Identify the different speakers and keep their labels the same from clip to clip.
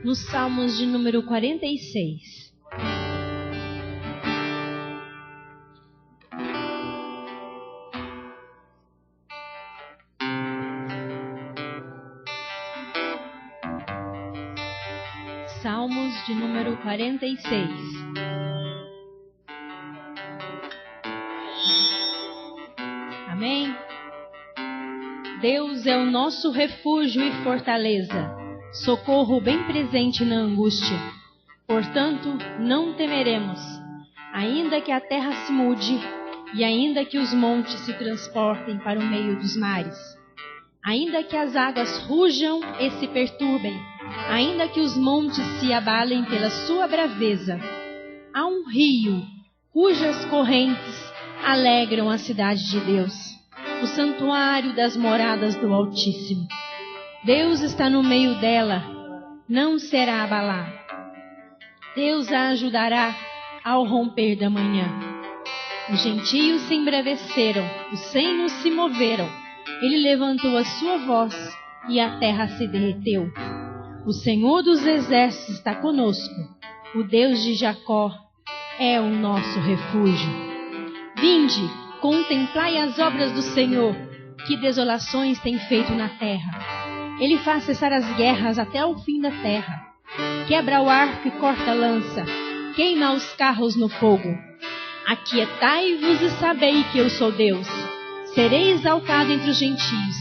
Speaker 1: Nos Salmos de número 46. Salmos de número 46. Amém? Deus é o nosso refúgio e fortaleza, socorro bem presente na angústia. Portanto, não temeremos, ainda que a terra se mude, e ainda que os montes se transportem para o meio dos mares. Ainda que as águas rujam e se perturbem, ainda que os montes se abalem pela sua braveza. Há um rio, cujas correntes alegram a cidade de Deus, o santuário das moradas do Altíssimo. Deus está no meio dela, não será abalada. Deus a ajudará ao romper da manhã. Os gentios se embraveceram, os senhos se moveram. Ele levantou a sua voz e a terra se derreteu. O Senhor dos exércitos está conosco. O Deus de Jacó é o nosso refúgio. Vinde, contemplai as obras do Senhor, que desolações tem feito na terra. Ele faz cessar as guerras até o fim da terra. Quebra o arco e corta a lança. Queima os carros no fogo. Aquietai-vos e sabei que eu sou Deus. Serei exaltado entre os gentios.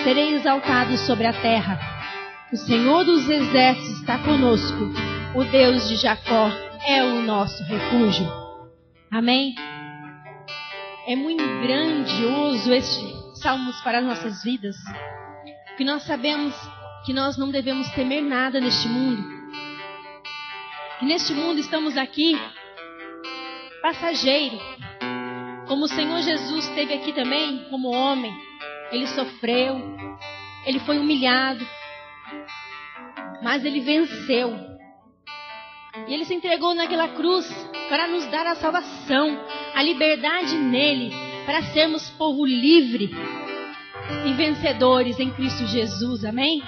Speaker 1: Serei exaltado sobre a terra. O Senhor dos exércitos está conosco. O Deus de Jacó é o nosso refúgio. Amém? É muito grandioso estes salmos para as nossas vidas. Porque nós sabemos que nós não devemos temer nada neste mundo. Que neste mundo estamos aqui passageiro. Como o Senhor Jesus esteve aqui também, como homem. Ele sofreu, ele foi humilhado, mas ele venceu. E ele se entregou naquela cruz para nos dar a salvação, a liberdade nele, para sermos povo livre e vencedores em Cristo Jesus. Amém?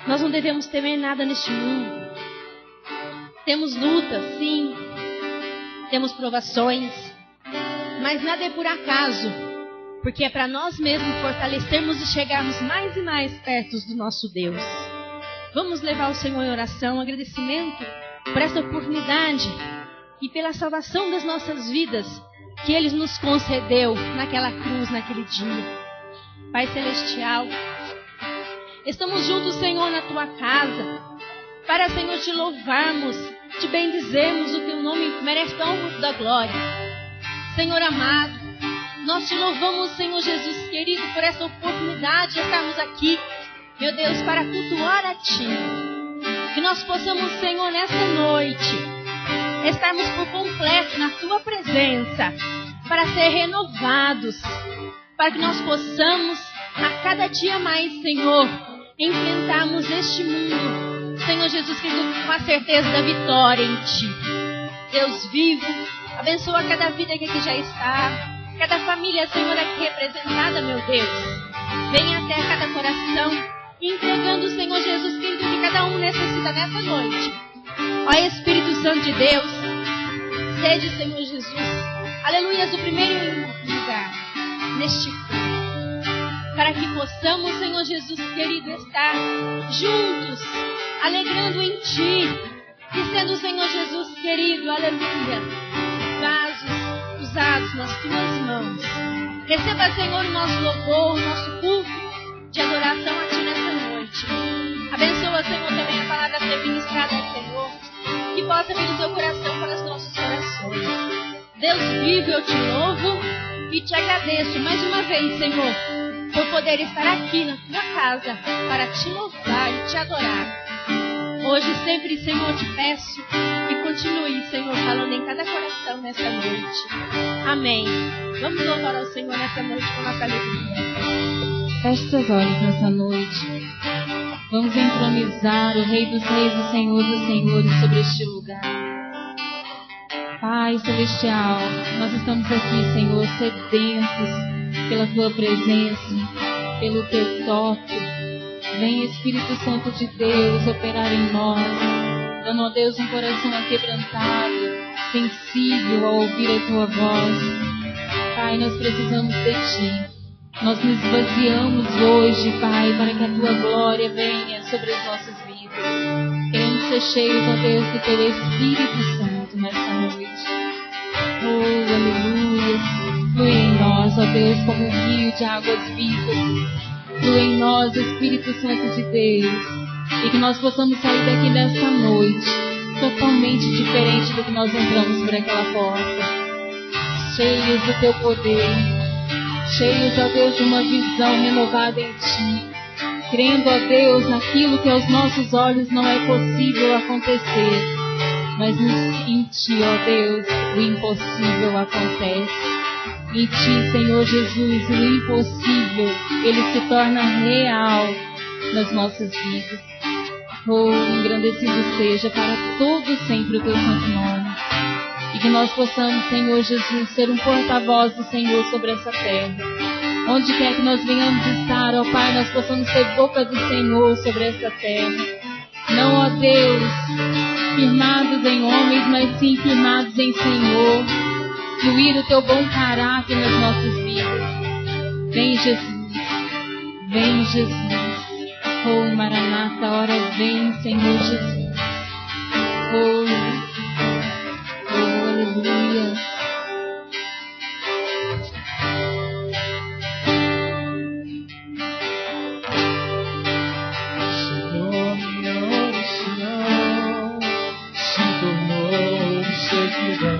Speaker 1: Nós não devemos temer nada neste mundo. Temos lutas, sim. Temos provações. Mas nada é por acaso. Porque é para nós mesmos fortalecermos e chegarmos mais e mais perto do nosso Deus. Vamos levar o Senhor em oração, agradecimento por essa oportunidade e pela salvação das nossas vidas que Ele nos concedeu naquela cruz, naquele dia. Pai Celestial, estamos juntos, Senhor, na Tua casa, para, Senhor, Te louvarmos, Te bendizermos, o Teu nome merece a honra da glória. Senhor amado, nós Te louvamos, Senhor Jesus querido, por essa oportunidade de estarmos aqui, meu Deus, para cultuar a Ti. Que nós possamos, Senhor, nessa noite, estarmos por completo na Tua presença, para ser renovados, para que nós possamos, a cada dia mais, Senhor, enfrentarmos este mundo, Senhor Jesus Cristo, com a certeza da vitória em Ti. Deus vivo, abençoa cada vida que aqui já está, cada família, Senhor, aqui representada, meu Deus. Venha até cada coração, entregando, Senhor Jesus Cristo, que cada um necessita nessa noite. Ó Espírito Santo de Deus, sede, Senhor Jesus, aleluias, o primeiro lugar neste culto, para que possamos, Senhor Jesus querido, estar juntos, alegrando em Ti, e sendo, Senhor Jesus querido, aleluia, vasos usados nas Tuas mãos. Receba, Senhor, o nosso louvor, o nosso culto de adoração a Ti nessa noite. Abençoa, Senhor, também a palavra ser ministrada ao Senhor, que possa vir do Teu coração para as nossas orações. Deus vivo, eu Te louvo e Te agradeço mais uma vez, Senhor, por poder estar aqui na Tua casa para Te louvar e Te adorar. Hoje e sempre, Senhor, Te peço e continue, Senhor, falando em cada coração nessa noite. Amém. Vamos louvar ao Senhor nessa noite com nossa alegria.
Speaker 2: Feche seus olhos nessa noite. Vamos entronizar o Rei dos Reis, o Senhor dos Senhores sobre este lugar. Pai Celestial, nós estamos aqui, Senhor, sedentos pela Tua presença, pelo Teu toque. Vem, Espírito Santo de Deus, operar em nós, dando, ó Deus, um coração aquebrantado, sensível a ouvir a Tua voz. Pai, nós precisamos de Ti. Nós nos esvaziamos hoje, Pai, para que a Tua glória venha sobre as nossas vidas. Queremos ser cheios, ó Deus, do Teu Espírito Santo nesta noite. Oh, aleluia. Flui em nós, ó Deus, como um rio de águas vivas. Flui em nós, Espírito Santo de Deus. E que nós possamos sair daqui nesta noite totalmente diferente do que nós entramos por aquela porta. Cheios do Teu poder. Cheios, ó Deus, de uma visão renovada em Ti. Crendo, ó Deus, naquilo que aos nossos olhos não é possível acontecer. Mas em Ti, ó Deus, o impossível acontece. Em Ti, Senhor Jesus, o impossível, Ele se torna real nas nossas vidas. Oh, engrandecido seja para todo sempre o Teu santo nome. E que nós possamos, Senhor Jesus, ser um porta-voz do Senhor sobre essa terra. Onde quer que nós venhamos estar, ó Pai, nós possamos ser boca do Senhor sobre essa terra. Não, ó Deus, firmados em homens, mas sim firmados em Senhor. Fluir o Teu bom caráter nas nossas vidas. Vem, Jesus. Vem, Jesus. Oh, Maranata, ora vem, Senhor Jesus. Oh, aleluia.
Speaker 3: Senhor, minha oração se tornou sequidão,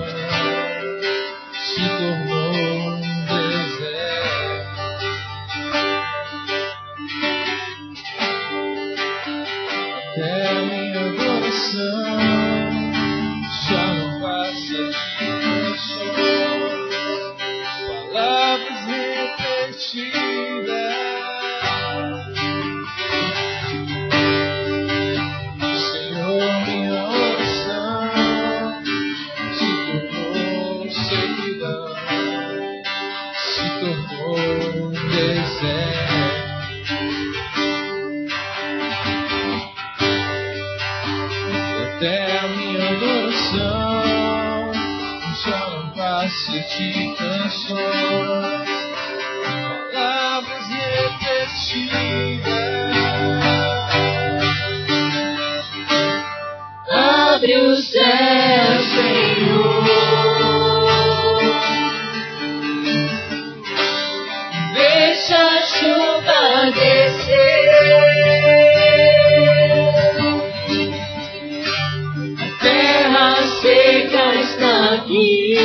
Speaker 3: se tornou um deserto. Até a minha adoração já não passa de canções, palavras repetidas. Senhor, minha oração se tornou sequidão, se tornou um deserto. Até a minha adoração já não passa de canções, palavras repetidas. Abre o céu, Senhor, deixa a chuva descer. A terra seca está aqui.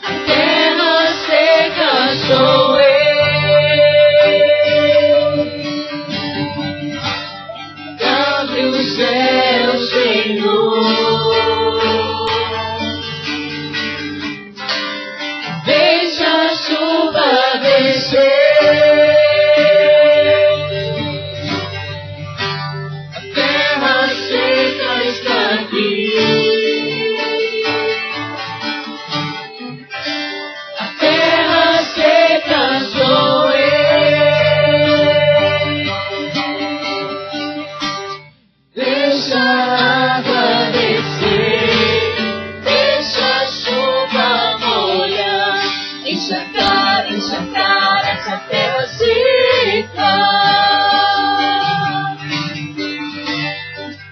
Speaker 3: A terra seca sou eu. Abre o céu, Senhor, deixa a chuva descer. A terra seca está aqui. A terra seca sou eu. Deixa a água descer, deixa a chuva molhar, encharcar essa terra seca.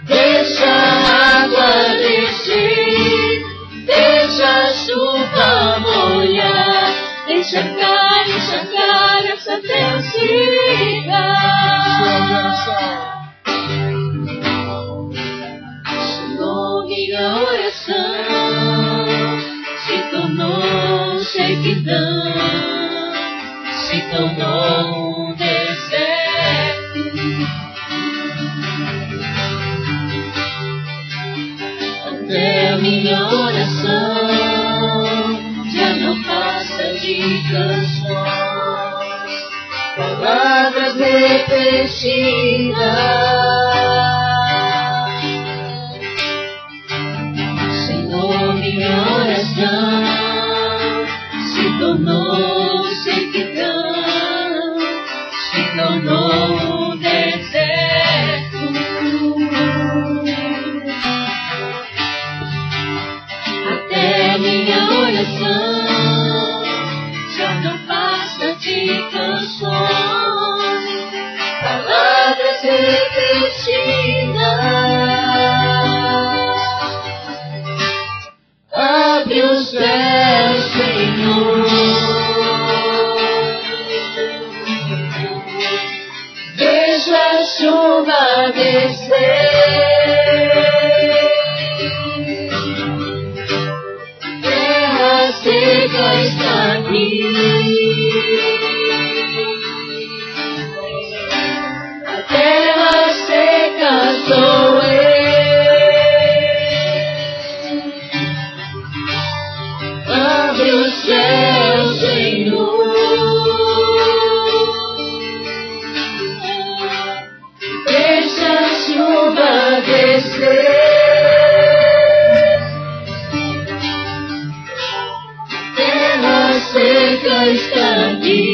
Speaker 3: Deixa a água descer, deixa a chuva molhar, encharcar essa terra seca. Senhor, minha oração se tornou sequidão, se tornou um deserto. Até a minha oração já não passa de canções, palavras repetidas. Senhor, minha oração se tornou sequidão, se tornou um deserto. Até minha oração já não basta de canções, palavras repetidas. Abre o céu, Senhor. Deixa a chuva descer. Terra seca está aqui. A terra seca sou eu. Abre o céu, Senhor. Deixa a chuva descer. Terra seca está aqui.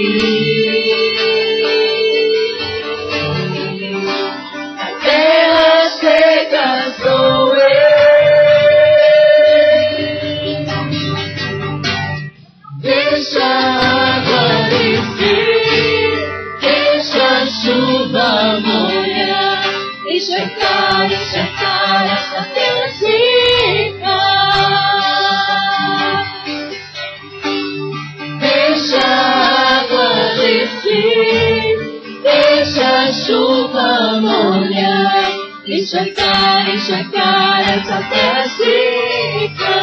Speaker 3: A terra seca sou eu. Deixa a água descer, deixa a chuva molhar, encharcar essa terra seca. Deixa a água descer, deixa a chuva molhar, encharcar essa terra seca.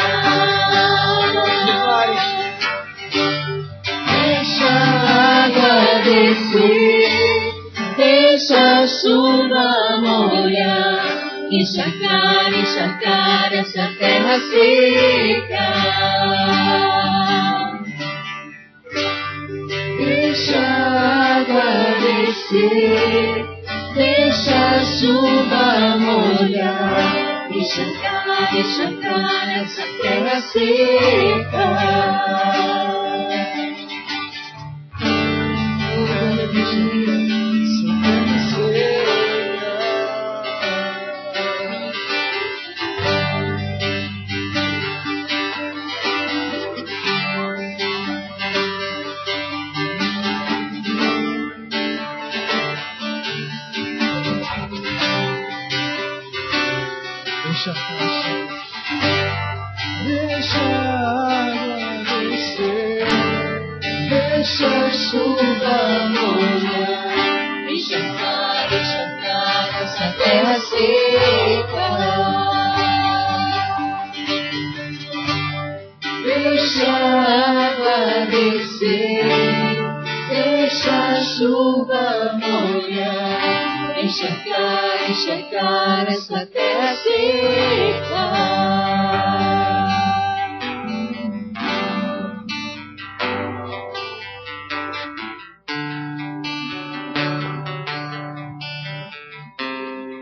Speaker 3: Deixa a água descer, deixa a chuva molhar, encharcar essa terra seca. Deixa a água descer, deixa a chuva molhar, encharcar essa terra seca. Deixa a água descer, deixa a chuva molhar, encharcar essa terra seca. Deixa a água descer, deixa a chuva molhar, encharcar essa terra seca.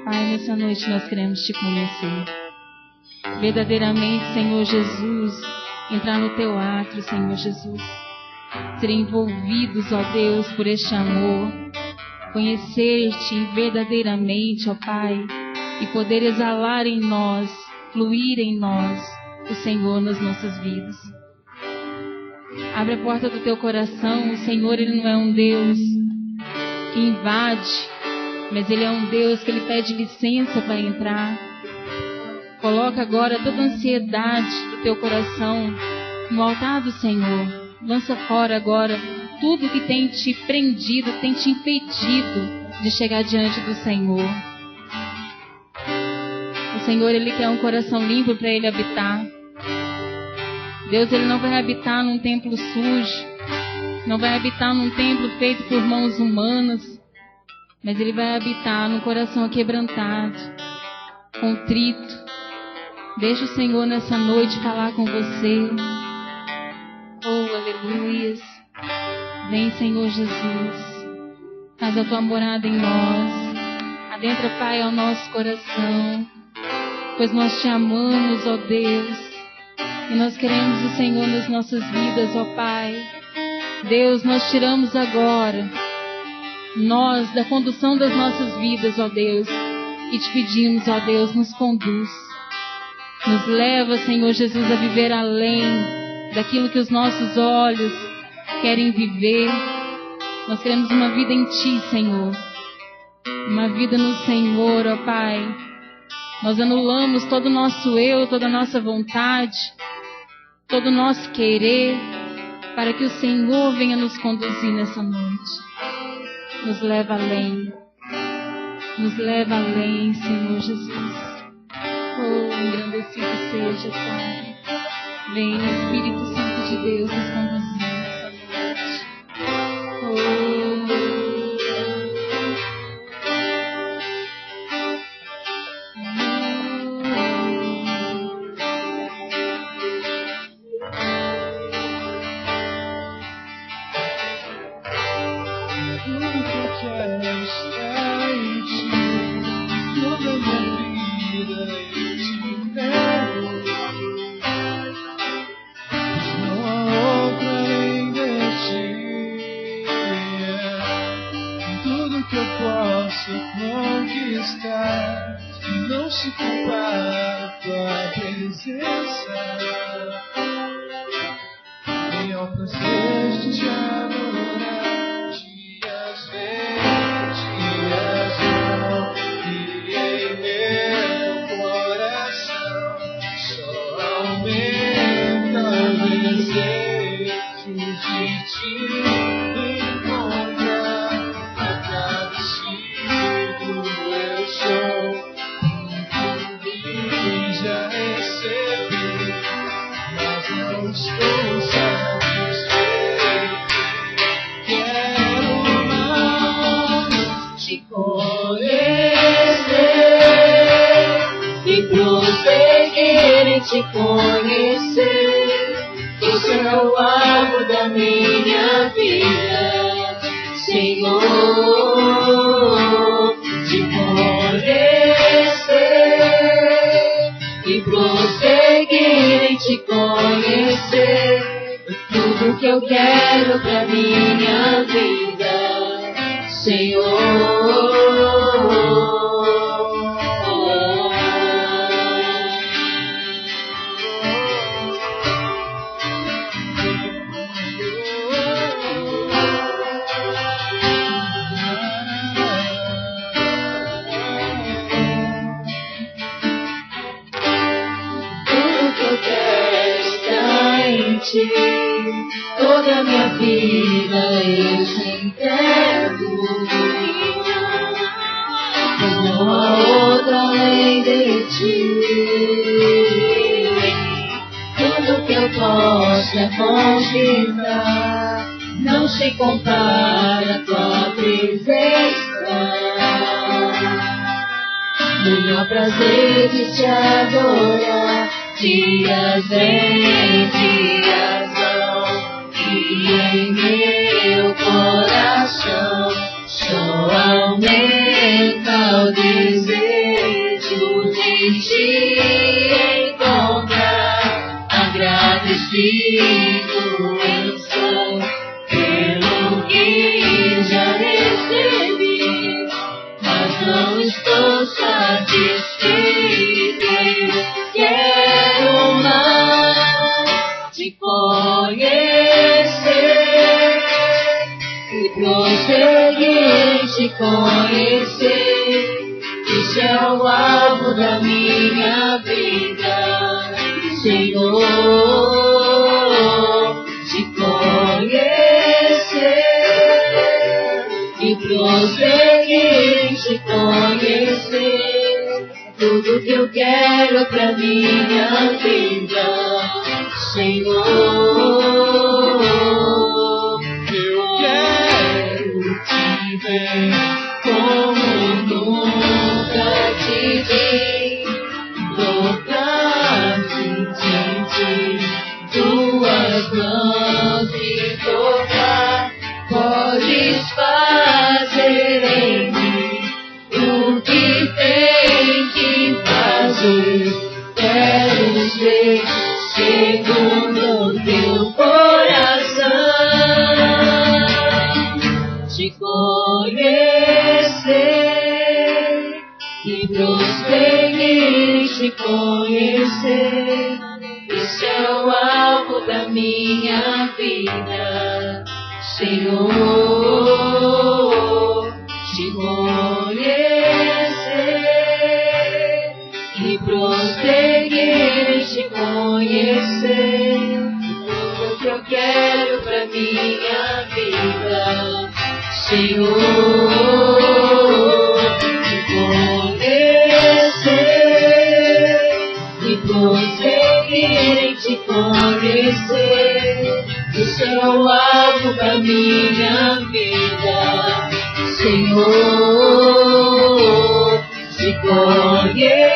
Speaker 2: Pai, nessa noite nós queremos Te conhecer. Verdadeiramente, Senhor Jesus, entrar no Teu átrio, Senhor Jesus. Ser envolvidos, ó Deus, por este amor. Conhecer-Te verdadeiramente, ó Pai, e poder exalar em nós, fluir em nós, o Senhor nas nossas vidas. Abre a porta do Teu coração. O Senhor, Ele não é um Deus que invade, mas Ele é um Deus que Ele pede licença para entrar. Coloca agora toda a ansiedade do teu coração no altar do Senhor. Lança fora agora tudo que tem te prendido, tem te impedido de chegar diante do Senhor. O Senhor, Ele quer um coração limpo para Ele habitar. Deus, Ele não vai habitar num templo sujo, não vai habitar num templo feito por mãos humanas, mas Ele vai habitar num coração aquebrantado, contrito. Deixa o Senhor nessa noite falar com você. Oh, aleluias. Vem, Senhor Jesus. Faz a tua morada em nós. Adentra, Pai, ao nosso coração. Pois nós te amamos, ó Deus. E nós queremos o Senhor nas nossas vidas, ó Pai. Deus, nós tiramos agora nós, da condução das nossas vidas, ó Deus, e te pedimos, ó Deus, nos conduz. Nos leva, Senhor Jesus, a viver além daquilo que os nossos olhos querem viver. Nós queremos uma vida em Ti, Senhor. Uma vida no Senhor, ó Pai. Nós anulamos todo o nosso eu, toda a nossa vontade, todo o nosso querer, para que o Senhor venha nos conduzir nessa noite. Nos leva além. Nos leva além, Senhor Jesus. Oh, engrandecido seja, Pai. Vem, Espírito Santo de Deus, nos conduzir nessa noite.
Speaker 3: Não se compara a tua presença. Vem ao prazer de te adorar. Dias vêm, dias vão, e em meu coração só aumenta o desejo de te encontrar. Agradecido eu sou. Não estou satisfeito. Quero mais te conhecer e prosseguir em te conhecer. Você é o alvo da minha vida, Senhor. Te conhecer e prosseguir em te conhecer. Tudo que eu quero pra minha vida, Senhor. Toda minha vida eu te entrego, pois não há outra além de ti. Tudo que eu posso é conquistar, não se compara a tua presença. Melhor prazer de te adorar. Dias vêm, dias vão, e em meu coração só aumenta o desejo de te encontrar. Agradecido eu sou pelo que já recebi, mas não estou satisfeito. Quero mais te conhecer e prosseguir te conhecer. Isso é o alvo da minha vida, Senhor. Te conhecer e prosseguir te conhecer. Tudo que eu quero pra minha vida, Senhor. Eu quero te ver como nunca te vi, tocar-te, sentir tuas mãos e tocar. Podes fazer em mim o que tem que fazer. Quero ser segundo teu coração. Te conhecer prosseguir em te conhecer. Esse é o alvo da minha vida, Senhor, te conhecer e prosseguir em te conhecer. Tudo que eu quero pra minha vida, Senhor, te conhecer e prosseguir em te conhecer. Isso é o alvo da minha vida, Senhor, te conhecer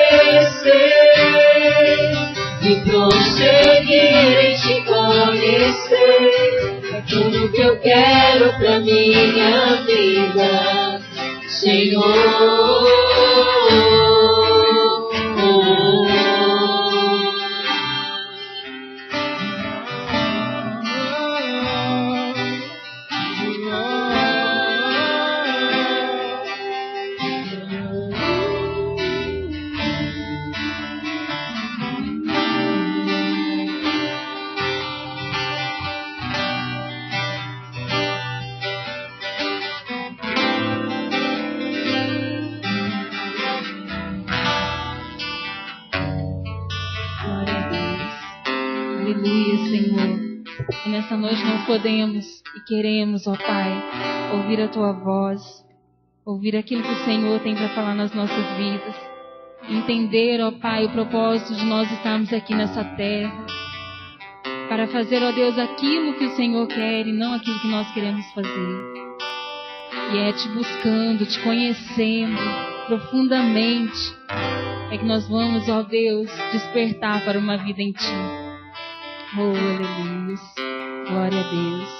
Speaker 3: e prosseguir em te conhecer. É tudo que eu quero pra minha vida, Senhor.
Speaker 2: Nessa noite nós podemos e queremos, ó Pai, ouvir a Tua voz, ouvir aquilo que o Senhor tem para falar nas nossas vidas, entender, ó Pai, o propósito de nós estarmos aqui nessa terra, para fazer, ó Deus, aquilo que o Senhor quer e não aquilo que nós queremos fazer. E é Te buscando, Te conhecendo profundamente, é que nós vamos, ó Deus, despertar para uma vida em Ti. Oh, aleluia. Glória a Deus.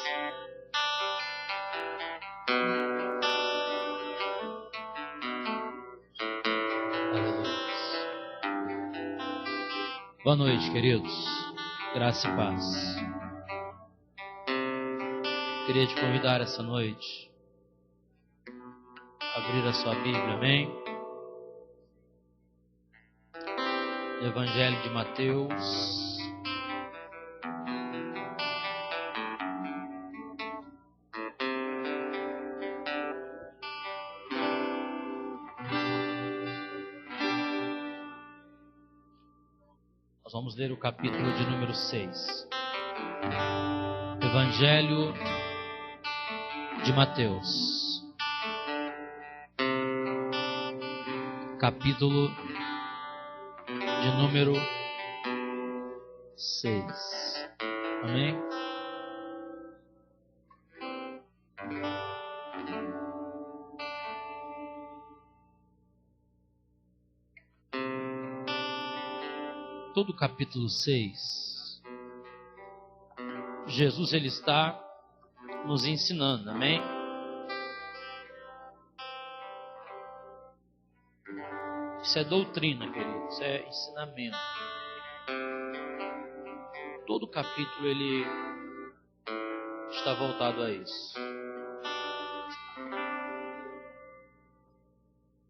Speaker 4: Aleluia. Boa noite, queridos. Graça e paz. Queria te convidar essa noite a abrir a sua Bíblia, amém? Evangelho de Mateus, vamos ler o capítulo de número 6. Evangelho de Mateus, capítulo de número 6. Amém? Todo o capítulo 6, Jesus ele está nos ensinando, amém? Isso é doutrina, querido, isso é ensinamento. Todo o capítulo ele está voltado a isso.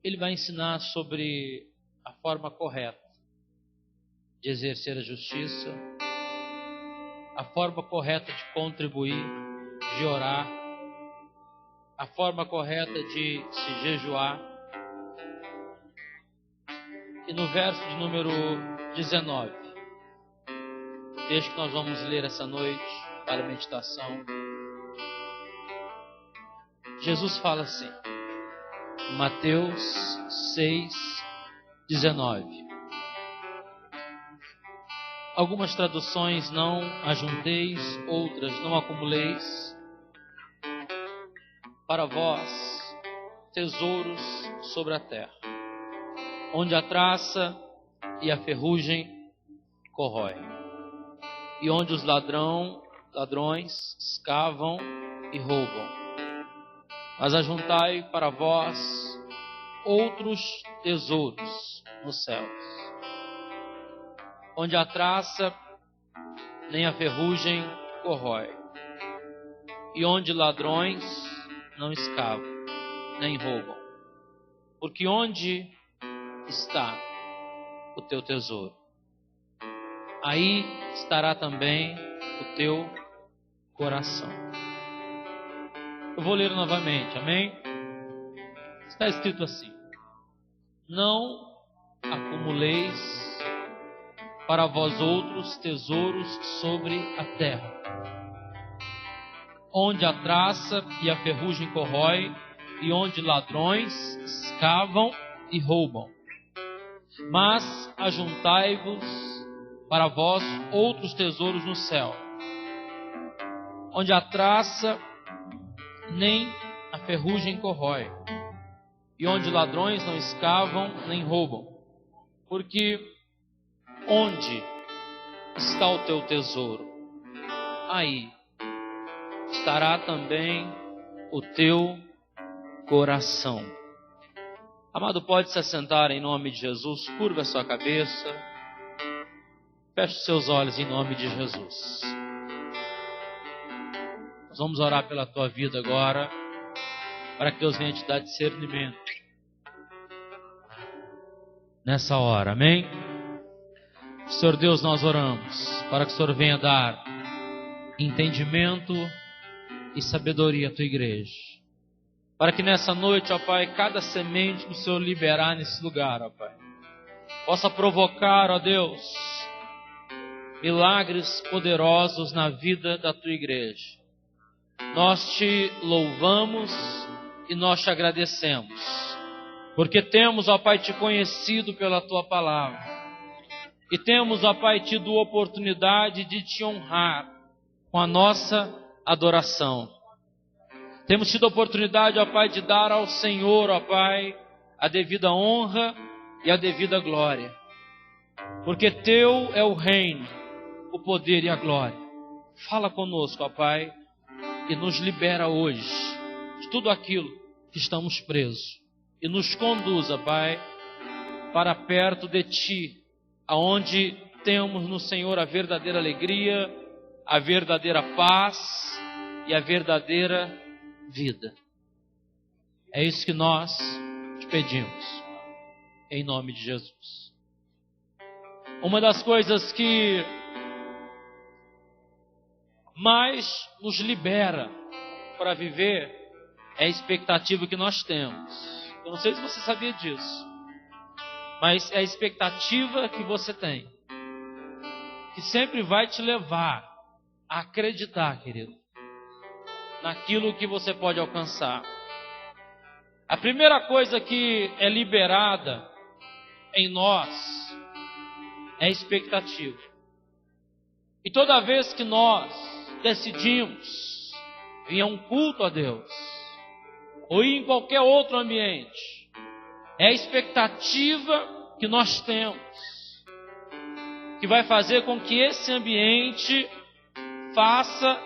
Speaker 4: Ele vai ensinar sobre a forma correta de exercer a justiça, a forma correta de contribuir, de orar, a forma correta de se jejuar. E no verso de número 19, texto que nós vamos ler essa noite para a meditação, Jesus fala assim, Mateus 6, 19. Algumas traduções não ajunteis, outras não acumuleis. Para vós, tesouros sobre a terra, onde a traça e a ferrugem corroem, e onde os ladrões escavam e roubam. Mas ajuntai para vós outros tesouros nos céus, onde a traça nem a ferrugem corrói, e onde ladrões não escavam, nem roubam. Porque onde está o teu tesouro. Aí estará também o teu coração. Eu vou ler novamente, amém? Está escrito assim: não acumuleis para vós outros tesouros sobre a terra, onde a traça e a ferrugem corrói, e onde ladrões escavam e roubam. Mas ajuntai-vos para vós outros tesouros no céu, onde a traça nem a ferrugem corrói, e onde ladrões não escavam nem roubam. Porque onde está o teu tesouro, aí estará também o teu coração. Amado, pode se assentar em nome de Jesus. Curva a sua cabeça. Feche os seus olhos em nome de Jesus. Nós vamos orar pela tua vida agora, para que Deus venha te dar discernimento nessa hora, amém? Senhor Deus, nós oramos para que o Senhor venha dar entendimento e sabedoria à tua igreja, para que nessa noite, ó Pai, cada semente que o Senhor liberar nesse lugar, ó Pai, possa provocar, ó Deus, milagres poderosos na vida da tua igreja. Nós te louvamos e nós te agradecemos, porque temos, ó Pai, te conhecido pela tua palavra, e temos, ó Pai, tido oportunidade de te honrar com a nossa adoração. Temos tido a oportunidade, ó Pai, de dar ao Senhor, ó Pai, a devida honra e a devida glória, porque teu é o reino, o poder e a glória. Fala conosco, ó Pai, e nos libera hoje de tudo aquilo que estamos presos, e nos conduza, Pai, para perto de Ti, aonde temos no Senhor a verdadeira alegria, a verdadeira paz e a verdadeira vida. É isso que nós te pedimos, em nome de Jesus. Uma das coisas que mais nos libera para viver é a expectativa que nós temos. Eu não sei se você sabia disso, mas é a expectativa que você tem que sempre vai te levar a acreditar, querido, naquilo que você pode alcançar. A primeira coisa que é liberada em nós é a expectativa. E toda vez que nós decidimos vir a um culto a Deus, ou ir em qualquer outro ambiente, é a expectativa que nós temos que vai fazer com que esse ambiente faça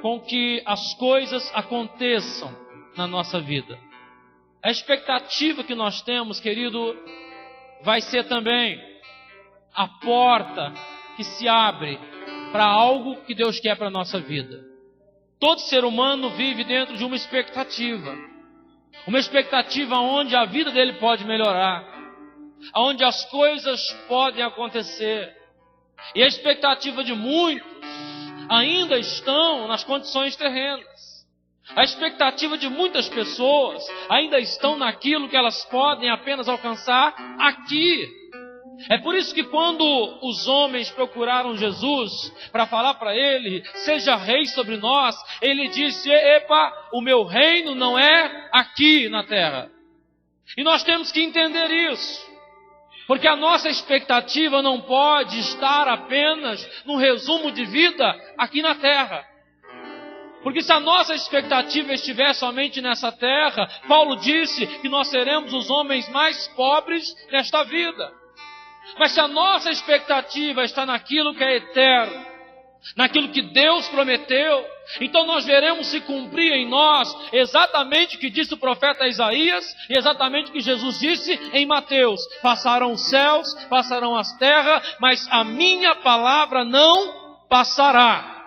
Speaker 4: com que as coisas aconteçam na nossa vida. A expectativa que nós temos, querido, vai ser também a porta que se abre para algo que Deus quer para a nossa vida. Todo ser humano vive dentro de uma expectativa onde a vida dele pode melhorar, onde as coisas podem acontecer. E a expectativa de muitos ainda estão nas condições terrenas. A expectativa de muitas pessoas ainda estão naquilo que elas podem apenas alcançar aqui. É por isso que quando os homens procuraram Jesus para falar para ele, seja rei sobre nós, ele disse, epa, o meu reino não é aqui na terra. E nós temos que entender isso, porque a nossa expectativa não pode estar apenas num resumo de vida aqui na terra. Porque se a nossa expectativa estiver somente nessa terra, Paulo disse que nós seremos os homens mais pobres nesta vida. Mas se a nossa expectativa está naquilo que é eterno, naquilo que Deus prometeu, então nós veremos se cumprir em nós exatamente o que disse o profeta Isaías e exatamente o que Jesus disse em Mateus. Passarão os céus, passarão as terras, mas a minha palavra não passará.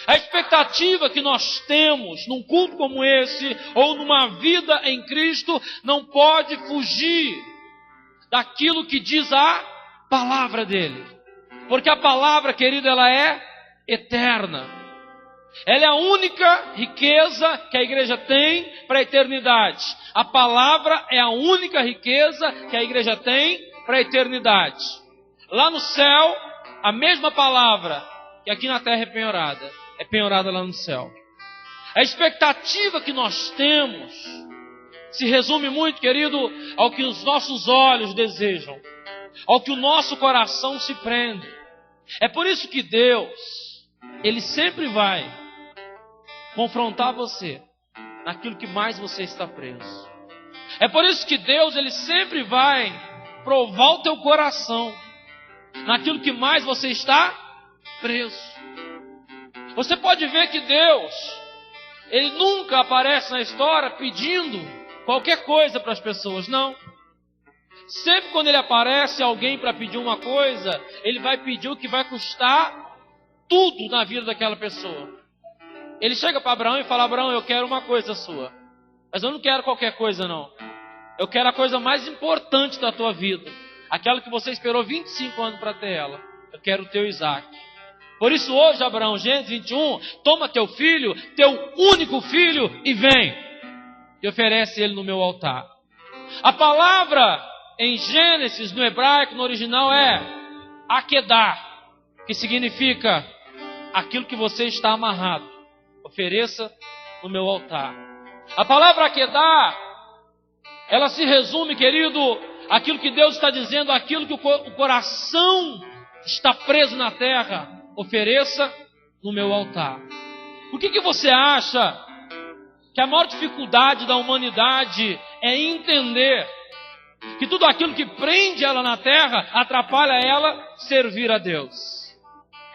Speaker 4: A expectativa que nós temos num culto como esse, ou numa vida em Cristo, não pode fugir daquilo que diz a palavra dele. Porque a palavra, querido, ela é eterna. Ela é a única riqueza que a igreja tem para a eternidade. A palavra é a única riqueza que a igreja tem para a eternidade. Lá no céu, a mesma palavra que aqui na terra é penhorada lá no céu. A expectativa que nós temos se resume muito, querido, ao que os nossos olhos desejam, ao que o nosso coração se prende. É por isso que Deus, Ele sempre vai confrontar você naquilo que mais você está preso. É por isso que Deus, Ele sempre vai provar o teu coração naquilo que mais você está preso. Você pode ver que Deus, Ele nunca aparece na história pedindo qualquer coisa para as pessoas, não. Sempre quando Ele aparece alguém para pedir uma coisa, Ele vai pedir o que vai custar tudo na vida daquela pessoa. Ele chega para Abraão e fala: Abraão, eu quero uma coisa sua, mas eu não quero qualquer coisa não. Eu quero a coisa mais importante da tua vida, aquela que você esperou 25 anos para ter ela. Eu quero o teu Isaac. Por isso hoje, Abraão, Gênesis 21, toma teu filho, teu único filho, e vem. E oferece ele no meu altar. A palavra em Gênesis, no hebraico, no original, é akedah, que significa aquilo que você está amarrado. Ofereça no meu altar. A palavra akedah, ela se resume, querido, aquilo que Deus está dizendo, aquilo que o coração está preso na terra. Ofereça no meu altar. Por que você acha que a maior dificuldade da humanidade é entender que tudo aquilo que prende ela na terra atrapalha ela servir a Deus?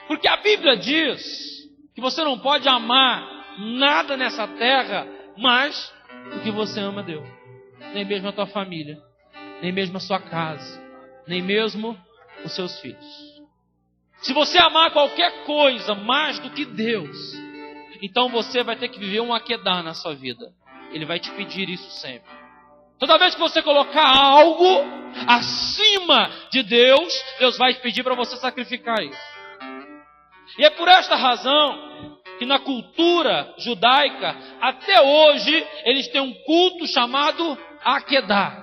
Speaker 4: Porque a Bíblia diz que você não pode amar nada nessa terra mais do que você ama a Deus. Nem mesmo a tua família, nem mesmo a sua casa, nem mesmo os seus filhos. Se você amar qualquer coisa mais do que Deus, então você vai ter que viver um akedah na sua vida. Ele vai te pedir isso sempre. Toda vez que você colocar algo acima de Deus, Deus vai te pedir para você sacrificar isso. E é por esta razão que na cultura judaica, até hoje, eles têm um culto chamado akedah.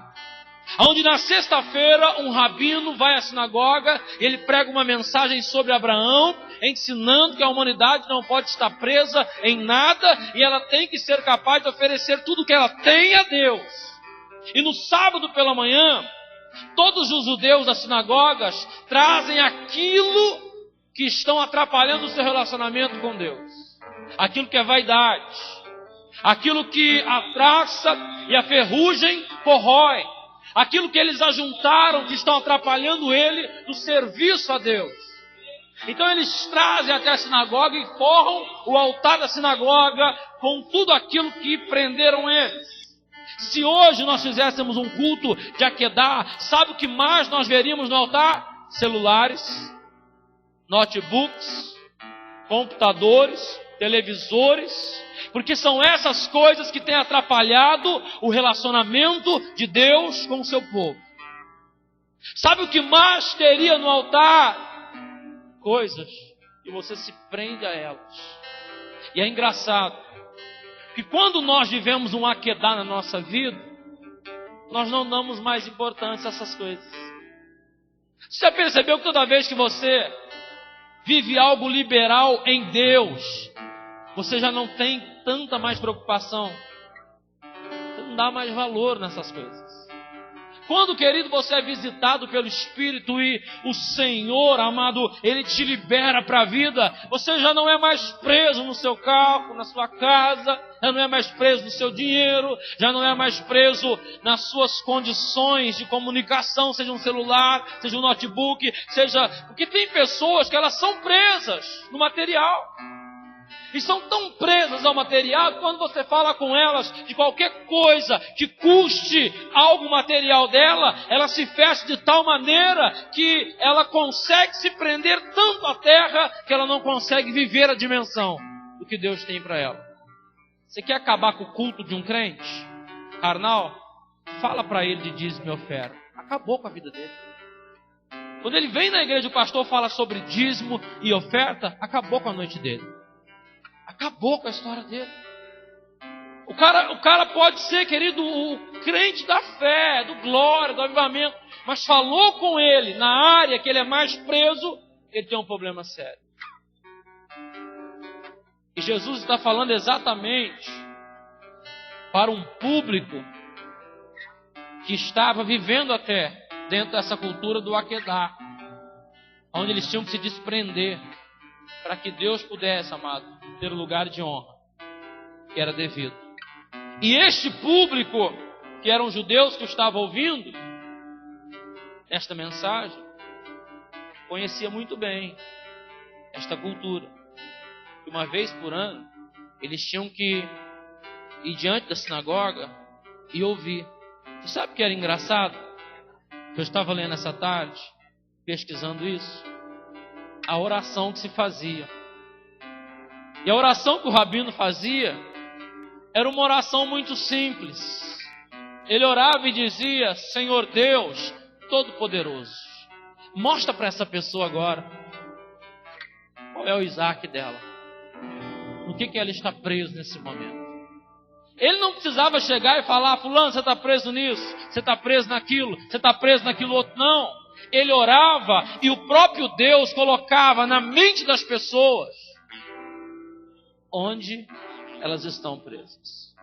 Speaker 4: Onde na sexta-feira um rabino vai à sinagoga, ele prega uma mensagem sobre Abraão, ensinando que a humanidade não pode estar presa em nada e ela tem que ser capaz de oferecer tudo que ela tem a Deus. E no sábado pela manhã, todos os judeus das sinagogas trazem aquilo que estão atrapalhando o seu relacionamento com Deus. Aquilo que é vaidade, aquilo que a traça e a ferrugem corrói. Aquilo que eles ajuntaram, que estão atrapalhando ele no serviço a Deus. Então eles trazem até a sinagoga e forram o altar da sinagoga com tudo aquilo que prenderam eles. Se hoje nós fizéssemos um culto de akedah, sabe o que mais nós veríamos no altar? Celulares, notebooks, computadores, televisores. Porque são essas coisas que têm atrapalhado o relacionamento de Deus com o seu povo. Sabe o que mais teria no altar? Coisas que você se prende a elas. E é engraçado que quando nós vivemos um akedah na nossa vida, nós não damos mais importância a essas coisas. Você já percebeu que toda vez que você vive algo liberal em Deus, você já não tem tanta mais preocupação. Você não dá mais valor nessas coisas. Quando, querido, você é visitado pelo Espírito e o Senhor, amado, Ele te libera para a vida, você já não é mais preso no seu carro, na sua casa, já não é mais preso no seu dinheiro, já não é mais preso nas suas condições de comunicação, seja um celular, seja um notebook, seja... Porque tem pessoas que elas são presas no material. E são tão presas ao material que quando você fala com elas de qualquer coisa que custe algo material dela, ela se fecha de tal maneira que ela consegue se prender tanto à terra que ela não consegue viver a dimensão do que Deus tem para ela. Você quer acabar com o culto de um crente carnal? Fala para ele de dízimo e oferta. acabou com a vida dele. Quando ele vem na igreja, o pastor fala sobre dízimo e oferta, acabou com a noite dele. Acabou com a história dele. O cara pode ser, querido, o crente da fé, do glória, do avivamento, mas falou com ele na área que ele é mais preso, ele tem um problema sério. E Jesus está falando exatamente para um público que estava vivendo até dentro dessa cultura do Akedá, onde eles tinham que se desprender para que Deus pudesse, amado, ter o lugar de honra que era devido. E este público, que eram judeus que estavam ouvindo esta mensagem, conhecia muito bem esta cultura. Que uma vez por ano, eles tinham que ir diante da sinagoga e ouvir. E sabe o que era engraçado? Que eu estava lendo essa tarde, pesquisando isso. A oração que se fazia. E a oração que o rabino fazia era uma oração muito simples. Ele orava e dizia: Senhor Deus Todo-Poderoso, mostra para essa pessoa agora qual é o Isaac dela. No que ela está presa nesse momento. Ele não precisava chegar e falar: fulano, você está preso nisso, você está preso naquilo, você está preso naquilo outro. Não. Ele orava e o próprio Deus colocava na mente das pessoas onde elas estão presas.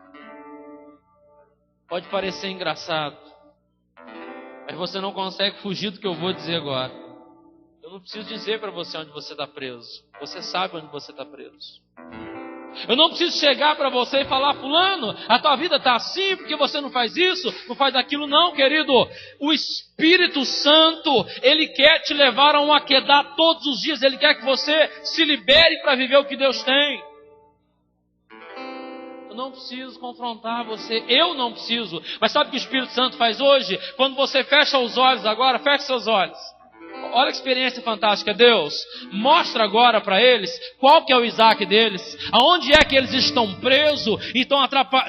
Speaker 4: Pode parecer engraçado, mas você não consegue fugir do que eu vou dizer agora. Eu não preciso dizer para você onde você está preso. Você sabe onde você está preso. Eu não preciso chegar para você e falar: fulano, a tua vida está assim porque você não faz isso, não faz aquilo. Não, querido. O Espírito Santo, Ele quer te levar a um Akedá todos os dias. Ele quer que você se libere para viver o que Deus tem. Eu não preciso confrontar você. Eu não preciso. Mas sabe o que o Espírito Santo faz hoje? Quando você fecha os olhos agora, fecha seus olhos. Olha que experiência fantástica. Deus mostra agora para eles qual que é o Isaac deles, aonde é que eles estão presos e estão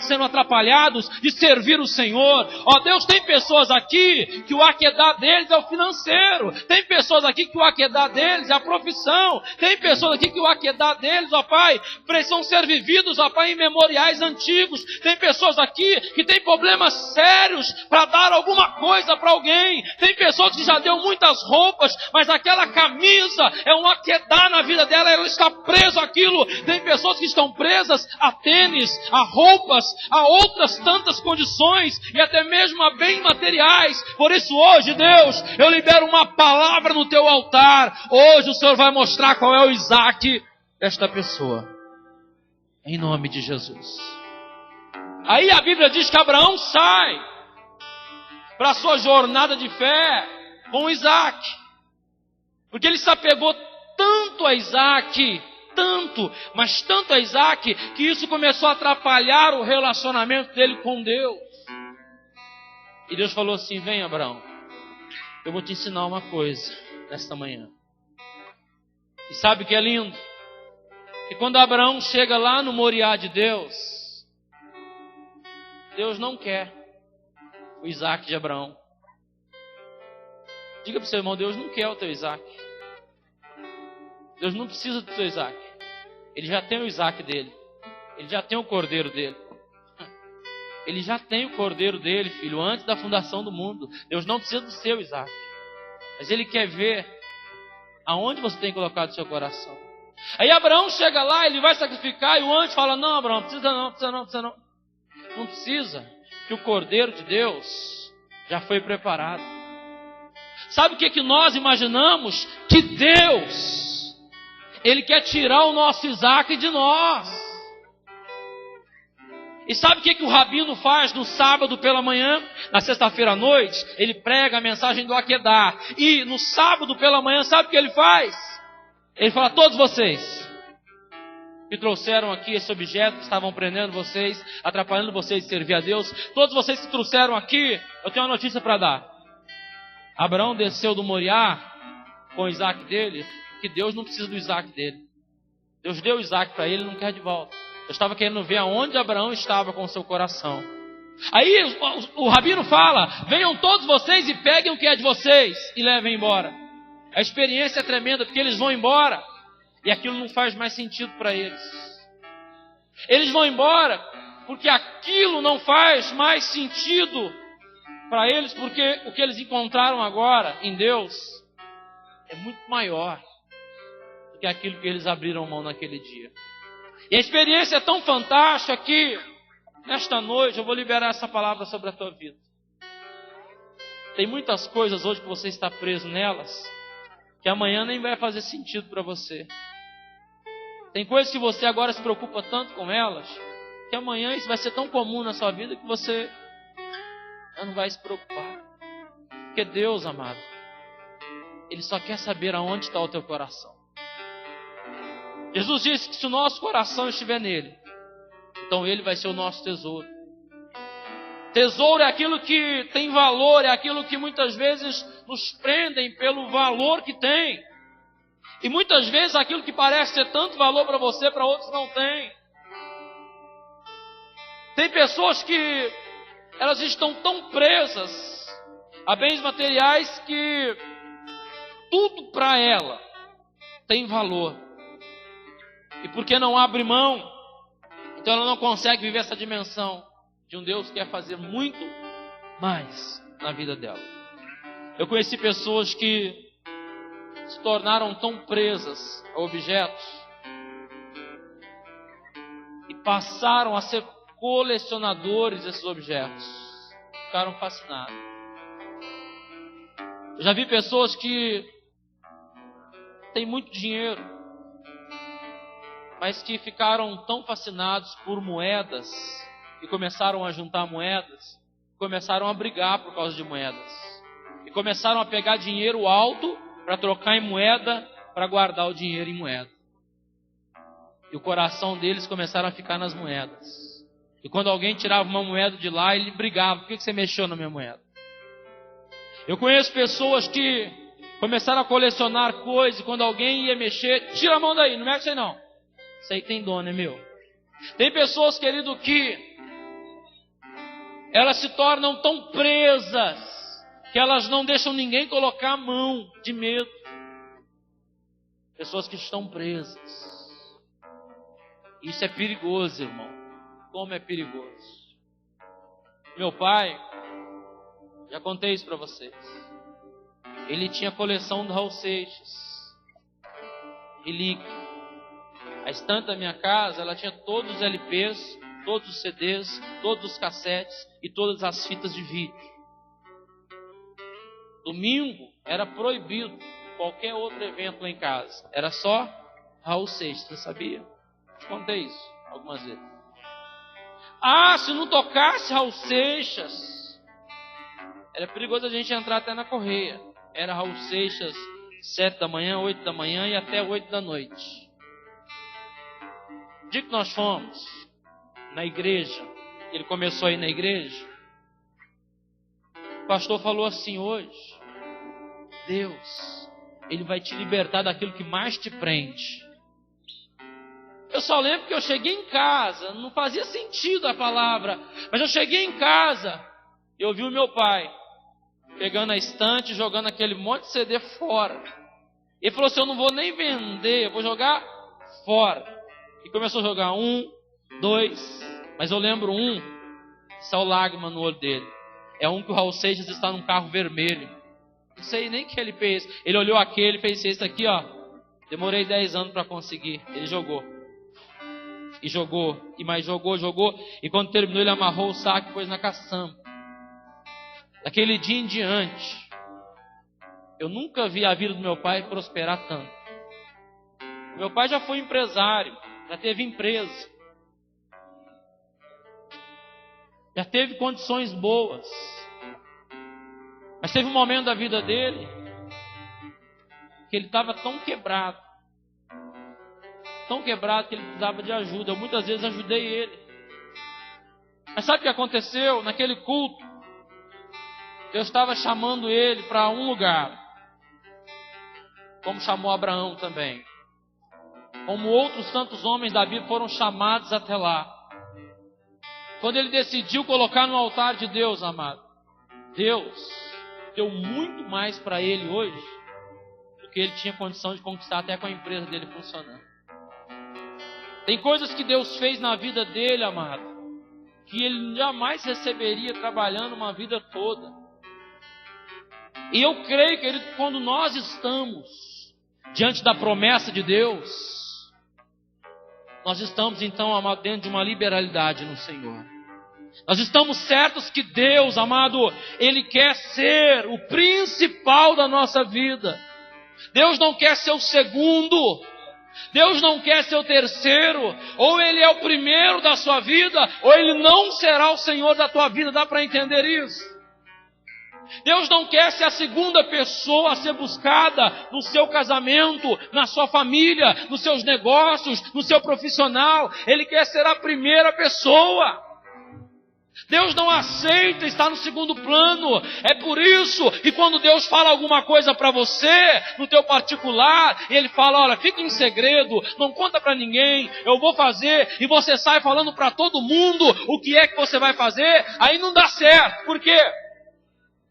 Speaker 4: sendo atrapalhados de servir o Senhor. Ó Deus, tem pessoas aqui que o Akedá deles é o financeiro, tem pessoas aqui que o Akedá deles é a profissão, tem pessoas aqui que o Akedá deles, ó Pai, precisam ser vividos, ó Pai, em memoriais antigos. Tem pessoas aqui que têm problemas sérios para dar alguma coisa para alguém. Tem pessoas que já deu muitas roupas, mas aquela camisa é um Akedá na vida dela, ela está presa àquilo. Tem pessoas que estão presas a tênis, a roupas, a outras tantas condições e até mesmo a bens materiais. Por isso hoje, Deus, eu libero uma palavra no teu altar. Hoje o Senhor vai mostrar qual é o Isaac desta pessoa, em nome de Jesus. Aí a Bíblia diz que Abraão sai para a sua jornada de fé com Isaac, porque ele se apegou tanto a Isaac, mas tanto a Isaac, que isso começou a atrapalhar o relacionamento dele com Deus. E Deus falou assim: vem, Abraão, eu vou te ensinar uma coisa nesta manhã. E sabe o que é lindo? Que quando Abraão chega lá no Moriá de Deus, Deus não quer o Isaac de Abraão. Diga para o seu irmão: Deus não quer o teu Isaac. Deus não precisa do teu Isaac. Ele já tem o Isaac dele. Ele já tem o cordeiro dele. Ele já tem o cordeiro dele, filho, antes da fundação do mundo. Deus não precisa do seu Isaac. Mas Ele quer ver aonde você tem colocado o seu coração. Aí Abraão chega lá, ele vai sacrificar, e o anjo fala: não, Abraão, precisa não. Não precisa, que o cordeiro de Deus já foi preparado. Sabe o que nós imaginamos? Que Deus, Ele quer tirar o nosso Isaac de nós. E sabe o que o rabino faz no sábado pela manhã? Na sexta-feira à noite, ele prega a mensagem do Akedá. E no sábado pela manhã, sabe o que ele faz? Ele fala: todos vocês que trouxeram aqui esse objeto, que estavam prendendo vocês, atrapalhando vocês de servir a Deus, todos vocês que trouxeram aqui, eu tenho uma notícia para dar. Abraão desceu do Moriá com o Isaac dele, que Deus não precisa do Isaac dele. Deus deu o Isaac para ele e não quer de volta. Eu estava querendo ver aonde Abraão estava com o seu coração. Aí o rabino fala: venham todos vocês e peguem o que é de vocês e levem embora. A experiência é tremenda, porque eles vão embora e aquilo não faz mais sentido para eles. Eles vão embora porque aquilo não faz mais sentido para eles, porque o que eles encontraram agora em Deus é muito maior do que aquilo que eles abriram mão naquele dia. E a experiência é tão fantástica que nesta noite eu vou liberar essa palavra sobre a tua vida. Tem muitas coisas hoje que você está preso nelas, que amanhã nem vai fazer sentido para você. Tem coisas que você agora se preocupa tanto com elas, que amanhã isso vai ser tão comum na sua vida que você não vai se preocupar. Porque Deus, amado, Ele só quer saber aonde está o teu coração. Jesus disse que se o nosso coração estiver nele, então Ele vai ser o nosso tesouro. Tesouro é aquilo que tem valor, é aquilo que muitas vezes nos prendem pelo valor que tem. E muitas vezes aquilo que parece ter tanto valor para você, para outros não tem. Tem pessoas que elas estão tão presas a bens materiais que tudo para ela tem valor. E porque não abre mão, então ela não consegue viver essa dimensão de um Deus que quer fazer muito mais na vida dela. Eu conheci pessoas que se tornaram tão presas a objetos e passaram a ser colecionadores desses objetos. Ficaram fascinados. Eu já vi pessoas que têm muito dinheiro, mas que ficaram tão fascinados por moedas e começaram a juntar moedas, começaram a brigar por causa de moedas e começaram a pegar dinheiro alto para trocar em moeda, para guardar o dinheiro em moeda. E o coração deles começaram a ficar nas moedas. E quando alguém tirava uma moeda de lá, ele brigava: por que você mexeu na minha moeda? Eu conheço pessoas que começaram a colecionar coisas, e quando alguém ia mexer: tira a mão daí, não mexe aí não. Isso aí tem dono, é meu. Tem pessoas, querido, que elas se tornam tão presas que elas não deixam ninguém colocar a mão de medo. Pessoas que estão presas. Isso é perigoso, irmão. Como é perigoso. Meu pai, já contei isso para vocês. Ele tinha coleção do Raul Seixas, relíquia. A estante da minha casa, ela tinha todos os LPs, todos os CDs, todos os cassetes e todas as fitas de vídeo. Domingo era proibido qualquer outro evento lá em casa. Era só Raul Seixas, você sabia? Te contei isso algumas vezes. Se não tocasse Raul Seixas, era perigoso a gente entrar até na correia. Era Raul Seixas 7 da manhã, 8 da manhã e até 8 da noite. O dia que nós fomos na igreja, ele começou a ir na igreja, o pastor falou assim: hoje Deus, Ele vai te libertar daquilo que mais te prende. Eu só lembro que eu cheguei em casa, não fazia sentido a palavra, mas eu cheguei em casa e eu vi o meu pai pegando a estante, jogando aquele monte de CD fora. Ele falou assim: eu não vou nem vender, eu vou jogar fora. E começou a jogar 1, 2, mas eu lembro saiu lágrima no olho dele. É um que o Raul Seixas está num carro vermelho. Não sei nem que ele fez. Ele olhou aquele e fez esse aqui, ó. Demorei 10 anos para conseguir. Ele jogou. E jogou. E mais jogou. E quando terminou, ele amarrou o saco e pôs na caçamba. Daquele dia em diante, eu nunca vi a vida do meu pai prosperar tanto. Meu pai já foi empresário. Já teve empresa. Já teve condições boas. Mas teve um momento da vida dele que ele estava tão quebrado que ele precisava de ajuda. Eu muitas vezes ajudei ele. Mas sabe o que aconteceu? Naquele culto, Deus estava chamando ele para um lugar, como chamou Abraão também, como outros tantos homens da Bíblia foram chamados até lá. quando ele decidiu colocar no altar de Deus, amado, Deus deu muito mais para ele hoje do que ele tinha condição de conquistar até com a empresa dele funcionando. Tem coisas que Deus fez na vida dele, amado, que ele jamais receberia trabalhando uma vida toda. E eu creio, querido, que quando nós estamos diante da promessa de Deus, nós estamos então, amado, dentro de uma liberalidade no Senhor. Nós estamos certos que Deus, amado, Ele quer ser o principal da nossa vida. Deus não quer ser o segundo. Deus não quer ser o terceiro. Ou Ele é o primeiro da sua vida, ou Ele não será o Senhor da tua vida. Dá para entender isso? Deus não quer ser a segunda pessoa a ser buscada no seu casamento, na sua família, nos seus negócios, no seu profissional. Ele quer ser a primeira pessoa. Deus não aceita estar no segundo plano. É por isso que quando Deus fala alguma coisa para você, no teu particular, e Ele fala, olha, fica em segredo, não conta para ninguém, eu vou fazer, e você sai falando para todo mundo o que é que você vai fazer, aí não dá certo. Por quê?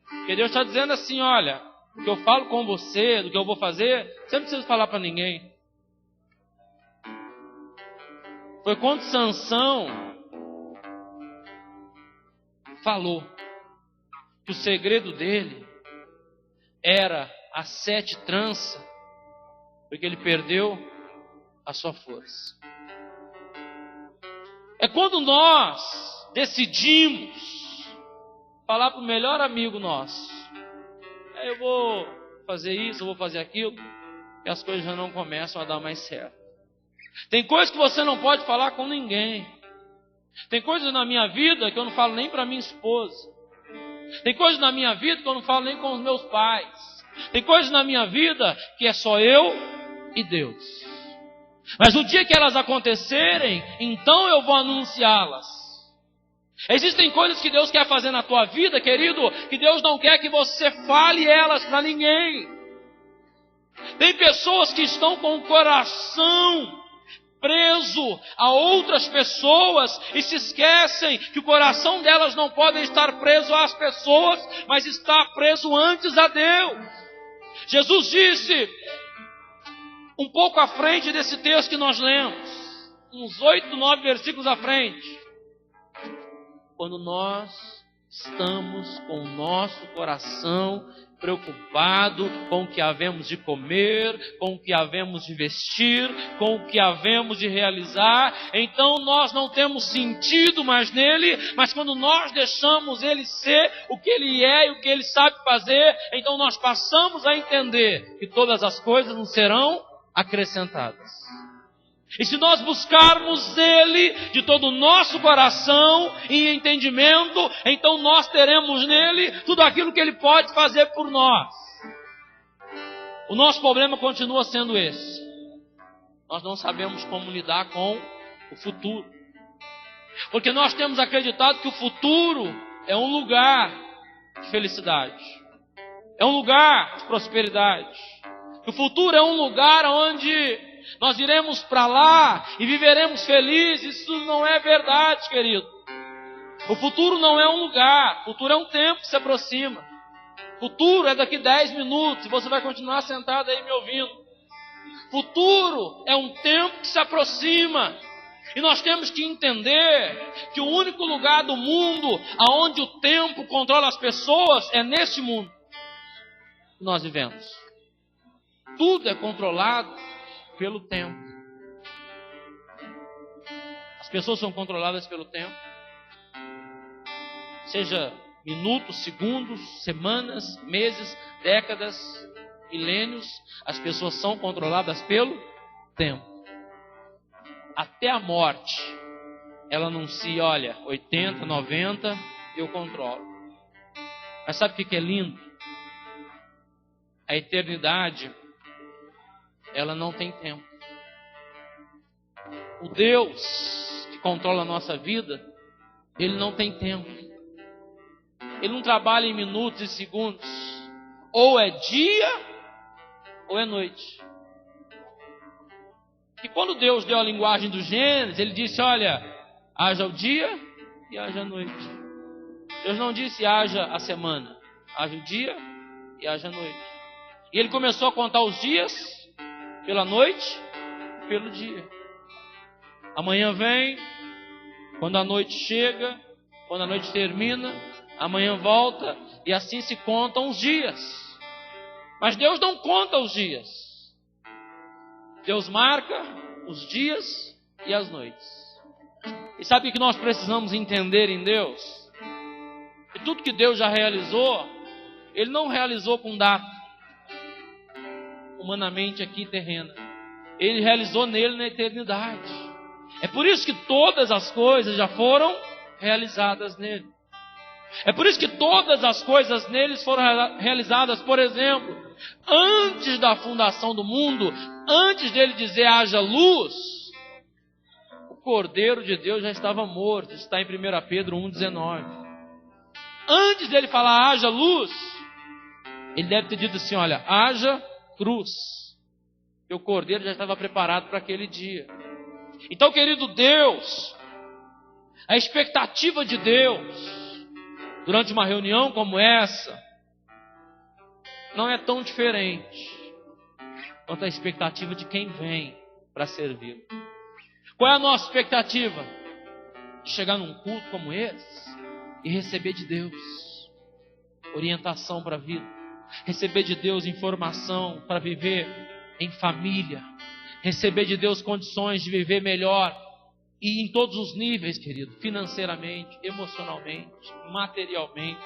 Speaker 4: Porque Deus está dizendo assim, olha, o que eu falo com você, do que eu vou fazer, você não precisa falar para ninguém. Foi quando Sansão falou que o segredo dele era as 7 tranças, porque ele perdeu a sua força. É quando nós decidimos falar para o melhor amigo nosso, eu vou fazer isso, eu vou fazer aquilo, e as coisas já não começam a dar mais certo. Tem coisas que você não pode falar com ninguém. Tem coisas na minha vida que eu não falo nem para minha esposa. Tem coisas na minha vida que eu não falo nem com os meus pais. Tem coisas na minha vida que é só eu e Deus. Mas no dia que elas acontecerem, então eu vou anunciá-las. Existem coisas que Deus quer fazer na tua vida, querido, que Deus não quer que você fale elas para ninguém. Tem pessoas que estão com o coração preso a outras pessoas e se esquecem que o coração delas não pode estar preso às pessoas, mas está preso antes a Deus. Jesus disse, um pouco à frente desse texto que nós lemos, uns 8, 9 versículos à frente, quando nós estamos com o nosso coração preocupado com o que havemos de comer, com o que havemos de vestir, com o que havemos de realizar, então nós não temos sentido mais nele, mas quando nós deixamos ele ser o que ele é e o que ele sabe fazer, então nós passamos a entender que todas as coisas nos serão acrescentadas. E se nós buscarmos Ele de todo o nosso coração e entendimento, então nós teremos nele tudo aquilo que Ele pode fazer por nós. O nosso problema continua sendo esse. Nós não sabemos como lidar com o futuro. Porque nós temos acreditado que o futuro é um lugar de felicidade. É um lugar de prosperidade. O futuro é um lugar onde nós iremos para lá e viveremos felizes. Isso não é verdade, querido. O futuro não é um lugar. O futuro é um tempo que se aproxima. O futuro é daqui 10 minutos e você vai continuar sentado aí me ouvindo. O futuro é um tempo que se aproxima. E nós temos que entender que o único lugar do mundo onde o tempo controla as pessoas é neste mundo que nós vivemos. Tudo é controlado pelo tempo. As pessoas são controladas pelo tempo. Seja minutos, segundos, semanas, meses, décadas, milênios, as pessoas são controladas pelo tempo. Até a morte, ela anuncia, olha, 80, 90, eu controlo. Mas sabe o que é lindo? A eternidade, ela não tem tempo. O Deus que controla a nossa vida, Ele não tem tempo. Ele não trabalha em minutos e segundos. Ou é dia, ou é noite. E quando Deus deu a linguagem do Gênesis, Ele disse, olha, haja o dia e haja noite. Deus não disse haja a semana, haja o dia e haja a noite. E ele começou a contar os dias pela noite e pelo dia. Amanhã vem, quando a noite chega, quando a noite termina, amanhã volta, e assim se contam os dias. Mas Deus não conta os dias. Deus marca os dias e as noites. E sabe o que nós precisamos entender em Deus? Que tudo que Deus já realizou, Ele não realizou com data, humanamente aqui terrena. Ele realizou nele na eternidade. É por isso que todas as coisas já foram realizadas nele. É por isso que todas as coisas neles foram realizadas. Por exemplo, antes da fundação do mundo, antes dele dizer haja luz, o Cordeiro de Deus já estava morto. Isso está em 1 Pedro 1,19. Antes dele falar haja luz, ele deve ter dito assim, olha, haja cruz. E o Cordeiro já estava preparado para aquele dia. Então, querido Deus, a expectativa de Deus durante uma reunião como essa não é tão diferente quanto a expectativa de quem vem para servir. Qual é a nossa expectativa? De chegar num culto como esse e receber de Deus orientação para a vida, receber de Deus informação para viver em família, receber de Deus condições de viver melhor e em todos os níveis, querido, financeiramente, emocionalmente, materialmente.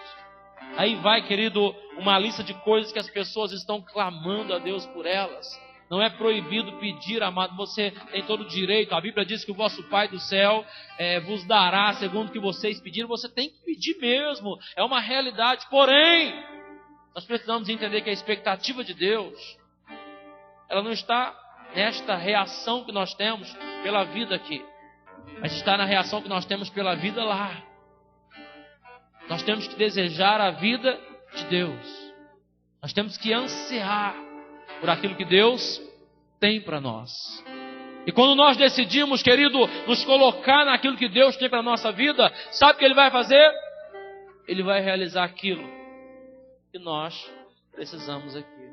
Speaker 4: Aí vai, querido, uma lista de coisas que as pessoas estão clamando a Deus por elas. Não é proibido pedir, amado, você tem todo o direito. A Bíblia diz que o vosso Pai do céu vos dará segundo o que vocês pediram. Você tem que pedir mesmo, é uma realidade. Porém, nós precisamos entender que a expectativa de Deus, ela não está nesta reação que nós temos pela vida aqui, mas está na reação que nós temos pela vida lá. Nós temos que desejar a vida de Deus. Nós temos que ansiar por aquilo que Deus tem para nós. E quando nós decidimos, querido, nos colocar naquilo que Deus tem para a nossa vida, sabe o que Ele vai fazer? Ele vai realizar aquilo que nós precisamos aqui.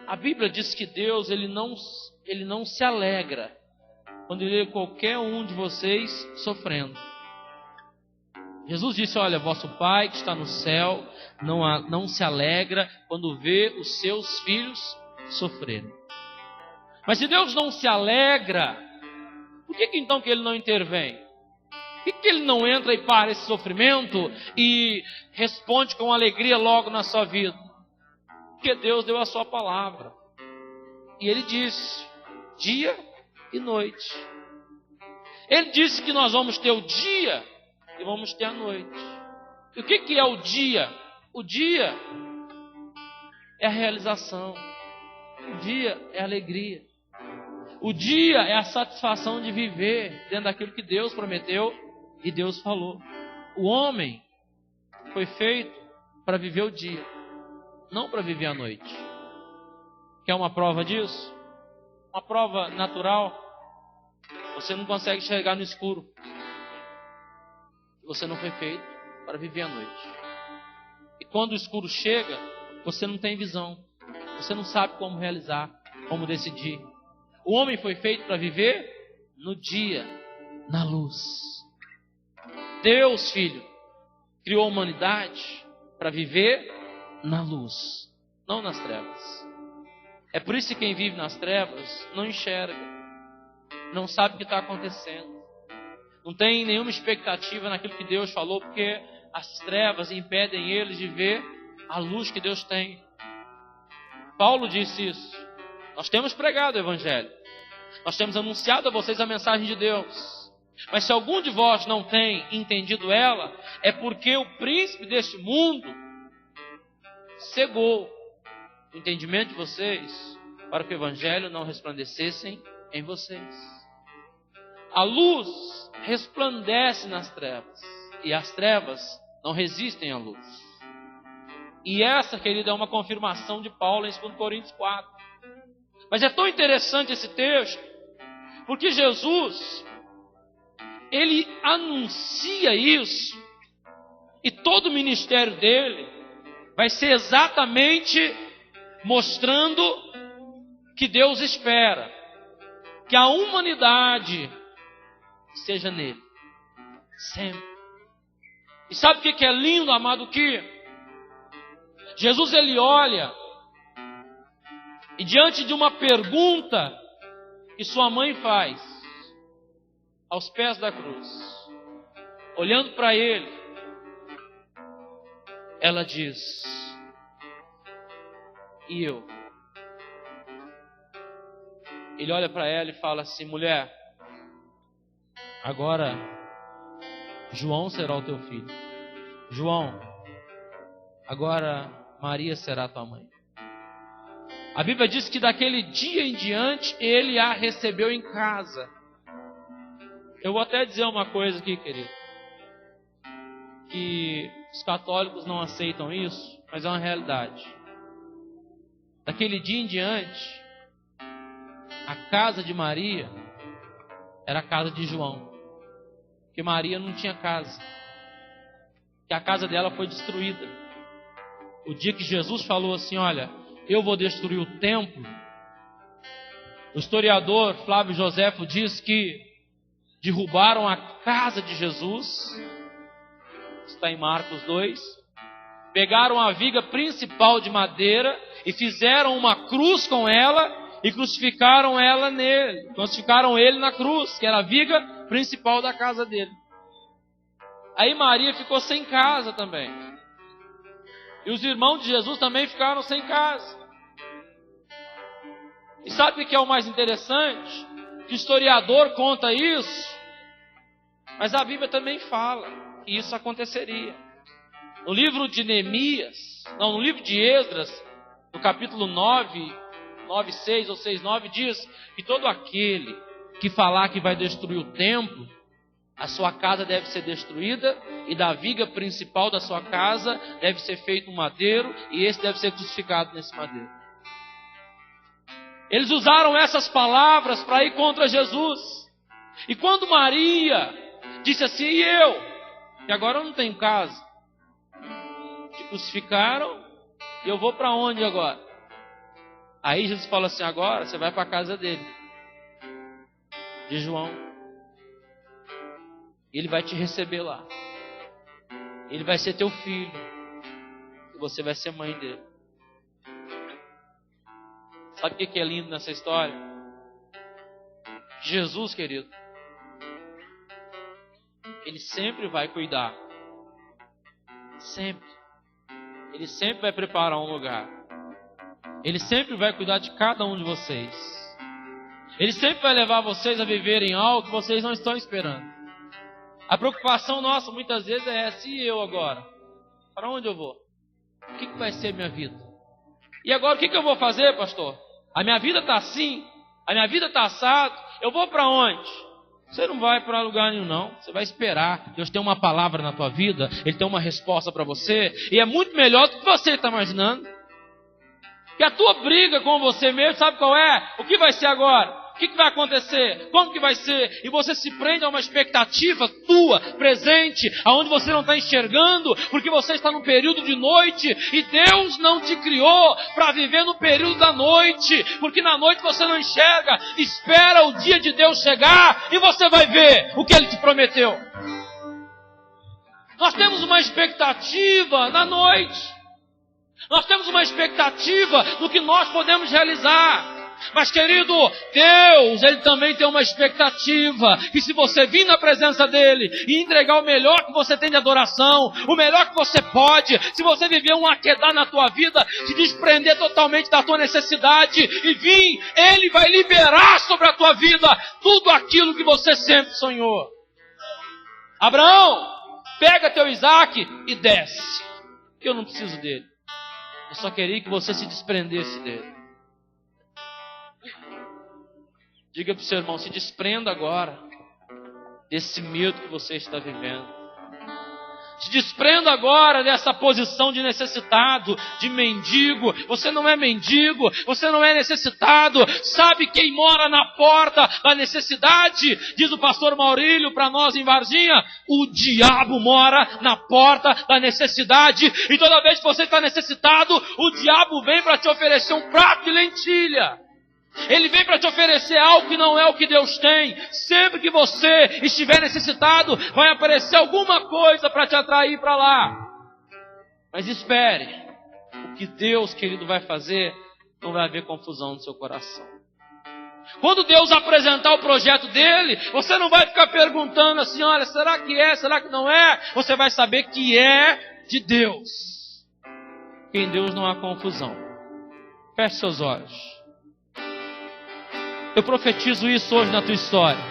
Speaker 4: A Bíblia diz que Deus, Ele não se alegra quando Ele vê qualquer um de vocês sofrendo. Jesus disse, olha, vosso Pai que está no céu não se alegra quando vê os seus filhos sofrerem. Mas se Deus não se alegra, por que então que Ele não intervém? Por que Ele não entra e para esse sofrimento e responde com alegria logo na sua vida? Porque Deus deu a sua palavra. E Ele disse, dia e noite. Ele disse que nós vamos ter o dia e vamos ter a noite. E o que é o dia? O dia é a realização. O dia é a alegria. O dia é a satisfação de viver dentro daquilo que Deus prometeu e Deus falou. O homem foi feito para viver o dia, não para viver a noite. Quer uma prova disso? Uma prova natural. Você não consegue enxergar no escuro. Você não foi feito para viver a noite. E quando o escuro chega, você não tem visão. Você não sabe como realizar, como decidir. O homem foi feito para viver no dia, na luz. Deus, Filho, criou a humanidade para viver na luz, não nas trevas. É por isso que quem vive nas trevas não enxerga, não sabe o que está acontecendo. Não tem nenhuma expectativa naquilo que Deus falou, porque as trevas impedem eles de ver a luz que Deus tem. Paulo disse isso. Nós temos pregado o Evangelho. Nós temos anunciado a vocês a mensagem de Deus. Mas se algum de vós não tem entendido ela, é porque o príncipe deste mundo cegou o entendimento de vocês para que o Evangelho não resplandecessem em vocês. A luz resplandece nas trevas e as trevas não resistem à luz. E essa, querida, é uma confirmação de Paulo em 2 Coríntios 4. Mas é tão interessante esse texto, porque Jesus, ele anuncia isso, e todo o ministério dele vai ser exatamente mostrando que Deus espera que a humanidade esteja nele, sempre. E sabe o que é lindo, amado? Que Jesus, ele olha, e diante de uma pergunta que sua mãe faz, aos pés da cruz, olhando para ele, ela diz: e eu? Ele olha para ela e fala assim: mulher, agora João será o teu filho. João, agora Maria será tua mãe. A Bíblia diz que daquele dia em diante ele a recebeu em casa. Eu vou até dizer uma coisa aqui, querido, que os católicos não aceitam isso, mas é uma realidade. Daquele dia em diante, a casa de Maria era a casa de João, porque Maria não tinha casa, que a casa dela foi destruída. O dia que Jesus falou assim: olha, eu vou destruir o templo, o historiador Flávio Joséfo diz que derrubaram a casa de Jesus, está em Marcos 2, pegaram a viga principal de madeira e fizeram uma cruz com ela e crucificaram ele na cruz, que era a viga principal da casa dele. Aí Maria ficou sem casa também, e os irmãos de Jesus também ficaram sem casa. E sabe o que é o mais interessante? Que o historiador conta isso, mas a Bíblia também fala que isso aconteceria. No livro de no livro de Esdras, no capítulo 9:6 ou 6:9, diz que todo aquele que falar que vai destruir o templo, a sua casa deve ser destruída, e da viga principal da sua casa deve ser feito um madeiro, e esse deve ser crucificado nesse madeiro. Eles usaram essas palavras para ir contra Jesus. E quando Maria disse assim: e eu? Que agora eu não tenho casa. Te crucificaram, e eu vou para onde agora? Aí Jesus fala assim: agora você vai para a casa dele, de João. Ele vai te receber lá. Ele vai ser teu filho, e você vai ser mãe dele. Sabe o que é lindo nessa história? Jesus, querido, Ele sempre vai cuidar. Sempre. Ele sempre vai preparar um lugar. Ele sempre vai cuidar de cada um de vocês. Ele sempre vai levar vocês a viverem algo que vocês não estão esperando. A preocupação nossa muitas vezes é essa: e eu agora? Para onde eu vou? O que vai ser minha vida? E agora o que eu vou fazer, pastor? A minha vida está assim, a minha vida está assado, eu vou para onde? Você não vai para lugar nenhum, não. Você vai esperar. Deus tem uma palavra na tua vida, Ele tem uma resposta para você, e é muito melhor do que você está imaginando. Que a tua briga com você mesmo, sabe qual é? O que vai ser agora? O que vai acontecer? Como que vai ser? E você se prende a uma expectativa tua, presente, aonde você não está enxergando, porque você está num período de noite, e Deus não te criou para viver no período da noite, porque na noite você não enxerga. Espera o dia de Deus chegar, e você vai ver o que Ele te prometeu. Nós temos uma expectativa na noite. Nós temos uma expectativa do que nós podemos realizar. Mas, querido, Deus, Ele também tem uma expectativa, que se você vir na presença dEle e entregar o melhor que você tem de adoração, o melhor que você pode, se você viver um aquedá na tua vida, se desprender totalmente da tua necessidade e vir, Ele vai liberar sobre a tua vida tudo aquilo que você sempre sonhou. Abraão, pega teu Isaac e desce. Eu não preciso dele. Eu só queria que você se desprendesse dele. Diga para o seu irmão: se desprenda agora desse medo que você está vivendo. Se desprenda agora dessa posição de necessitado, de mendigo. Você não é mendigo, você não é necessitado. Sabe quem mora na porta da necessidade? Diz o pastor Maurílio para nós em Varginha: o diabo mora na porta da necessidade. E toda vez que você está necessitado, o diabo vem para te oferecer um prato de lentilha. Ele vem para te oferecer algo que não é o que Deus tem. Sempre que você estiver necessitado, vai aparecer alguma coisa para te atrair para lá. Mas espere. O que Deus, querido, vai fazer, não vai haver confusão no seu coração. Quando Deus apresentar o projeto dele, você não vai ficar perguntando assim: olha, será que é, será que não é? Você vai saber que é de Deus. Em Deus não há confusão. Feche seus olhos. Eu profetizo isso hoje na tua história.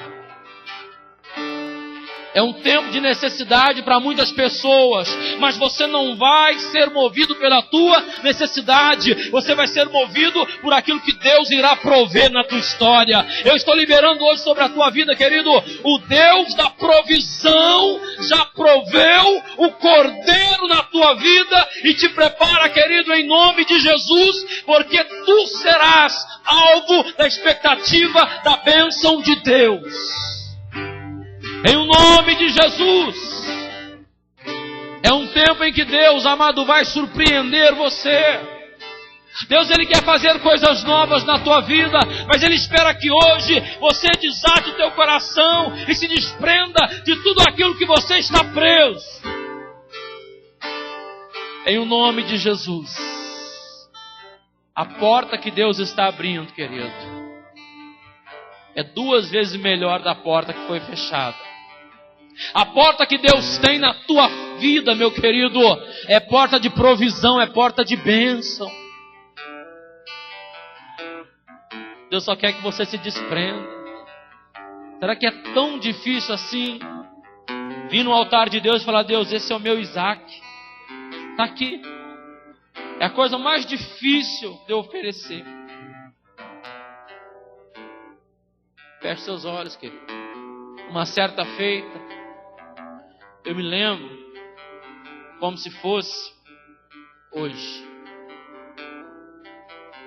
Speaker 4: É um tempo de necessidade para muitas pessoas, mas você não vai ser movido pela tua necessidade. Você vai ser movido por aquilo que Deus irá prover na tua história. Eu estou liberando hoje sobre a tua vida, querido. O Deus da provisão já proveu o cordeiro na tua vida e te prepara, querido, em nome de Jesus, porque tu serás alvo da expectativa da bênção de Deus. Em o nome de Jesus. É um tempo em que Deus, amado, vai surpreender você. Deus, Ele quer fazer coisas novas na tua vida, mas Ele espera que hoje você desate o teu coração e se desprenda de tudo aquilo que você está preso. Em o nome de Jesus. A porta que Deus está abrindo, querido, é 2 vezes melhor da porta que foi fechada. A porta que Deus tem na tua vida, meu querido, é porta de provisão, é porta de bênção. Deus só quer que você se desprenda. Será que é tão difícil assim vir no altar de Deus e falar: Deus, esse é o meu Isaac, está aqui. É a coisa mais difícil de eu oferecer. Feche seus olhos, querido. Uma certa feita, eu me lembro como se fosse hoje.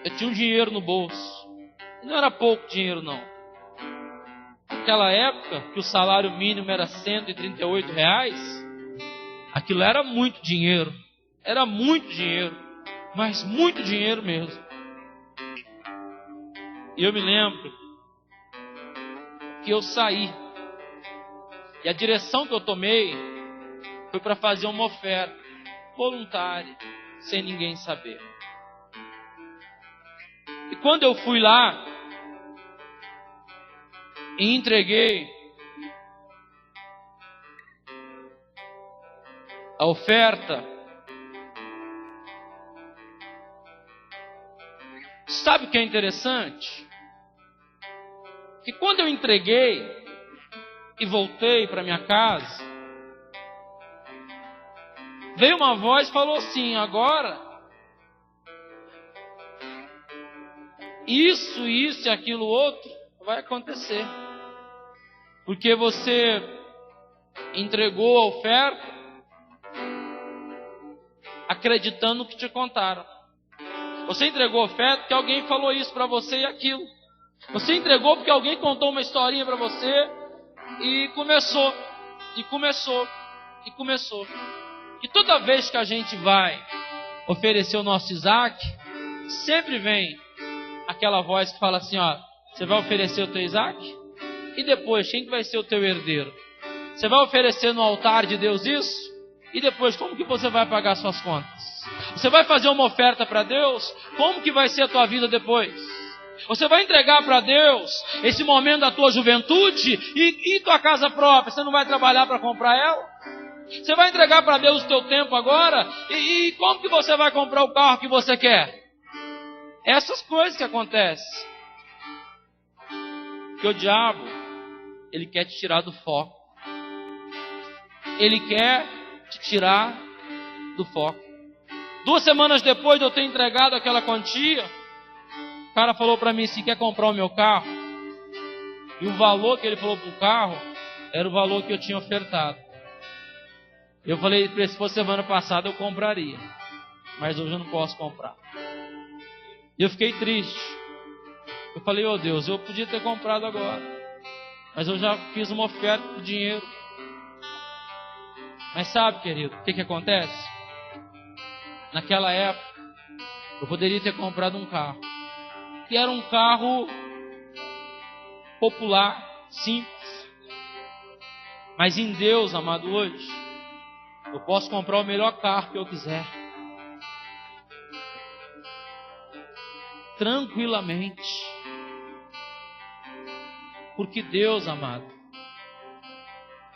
Speaker 4: Eu tinha um dinheiro no bolso. Não era pouco dinheiro, não. Naquela época, que o salário mínimo era R$138, aquilo era muito dinheiro. Era muito dinheiro. Mas muito dinheiro mesmo. E eu me lembro que eu saí. E a direção que eu tomei foi para fazer uma oferta voluntária, sem ninguém saber. E quando eu fui lá e entreguei a oferta, sabe o que é interessante? Que quando eu entreguei e voltei para minha casa, veio uma voz e falou assim: agora, isso e aquilo outro vai acontecer. Porque você entregou a oferta acreditando no que te contaram. Você entregou a oferta porque alguém falou isso para você e aquilo. Você entregou porque alguém contou uma historinha para você e começou. E toda vez que a gente vai oferecer o nosso Isaac, sempre vem aquela voz que fala assim: ó, você vai oferecer o teu Isaac? E depois, quem que vai ser o teu herdeiro? Você vai oferecer no altar de Deus isso? E depois, como que você vai pagar suas contas? Você vai fazer uma oferta para Deus? Como que vai ser a tua vida depois? Você vai entregar para Deus esse momento da tua juventude e tua casa própria? Você não vai trabalhar para comprar ela? Você vai entregar para Deus o teu tempo agora? E como que você vai comprar o carro que você quer? Essas coisas que acontecem. Porque o diabo, ele quer te tirar do foco. Ele quer te tirar do foco. 2 semanas depois de eu ter entregado aquela quantia, o cara falou para mim assim: quer comprar o meu carro? E o valor que ele falou para o carro era o valor que eu tinha ofertado. Eu falei, se fosse semana passada eu compraria, mas hoje eu não posso comprar. E eu fiquei triste. Eu falei, oh Deus, eu podia ter comprado agora, mas eu já fiz uma oferta por dinheiro. Mas sabe, querido, o que acontece? Naquela época, eu poderia ter comprado um carro. E era um carro popular, simples. Mas em Deus, amado, hoje, eu posso comprar o melhor carro que eu quiser. Tranquilamente. Porque Deus, amado,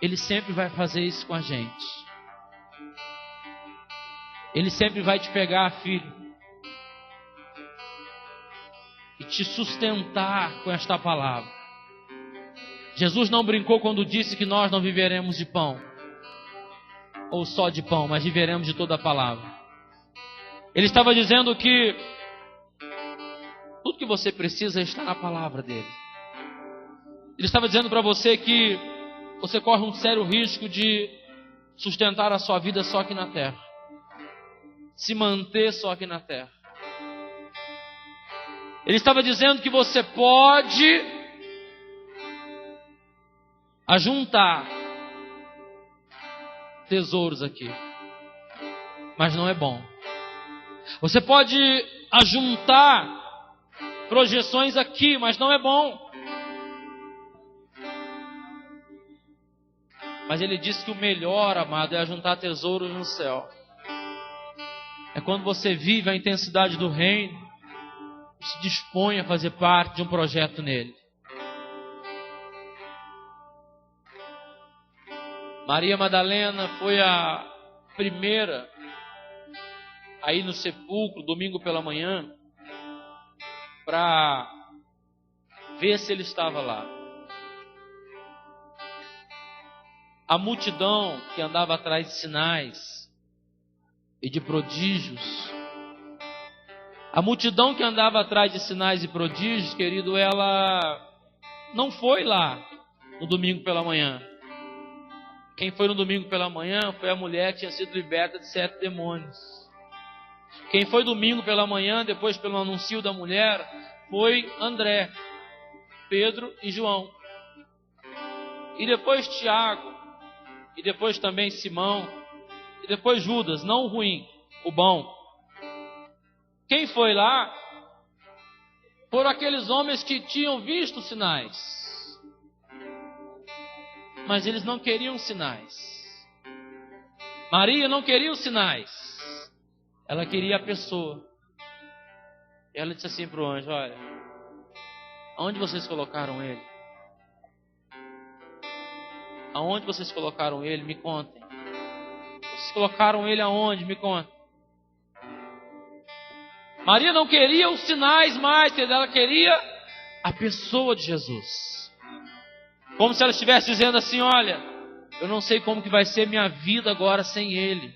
Speaker 4: Ele sempre vai fazer isso com a gente. Ele sempre vai te pegar, filho, e te sustentar com esta palavra. Jesus não brincou quando disse que nós não viveremos de pão, ou só de pão, mas viveremos de toda a palavra. Ele estava dizendo que tudo que você precisa está na palavra dele. Ele estava dizendo para você que você corre um sério risco de sustentar a sua vida só aqui na terra, se manter só aqui na terra. Ele estava dizendo que você pode ajuntar tesouros aqui, mas não é bom. Você pode ajuntar projeções aqui, mas não é bom. Mas ele disse que o melhor, amado, é ajuntar tesouros no céu. É quando você vive a intensidade do reino e se dispõe a fazer parte de um projeto nele. Maria Madalena foi a primeira a ir no sepulcro domingo pela manhã para ver se ele estava lá. A multidão que andava atrás de sinais e de prodígios, a multidão que andava atrás de sinais e prodígios, querido, ela não foi lá no domingo pela manhã. Quem foi no domingo pela manhã foi a mulher que tinha sido liberta de 7 demônios. Quem foi domingo pela manhã, depois pelo anúncio da mulher, foi André, Pedro e João. E depois Tiago. E depois também Simão. E depois Judas, não o ruim, o bom. Quem foi lá foram aqueles homens que tinham visto sinais. Mas eles não queriam sinais. Maria não queria os sinais. Ela queria a pessoa. Ela disse assim para o anjo, olha, aonde vocês colocaram ele? Aonde vocês colocaram ele? Me contem. Vocês colocaram ele aonde? Me contem. Maria não queria os sinais mais, ela queria a pessoa de Jesus. Como se ela estivesse dizendo assim, olha, eu não sei como que vai ser minha vida agora sem ele.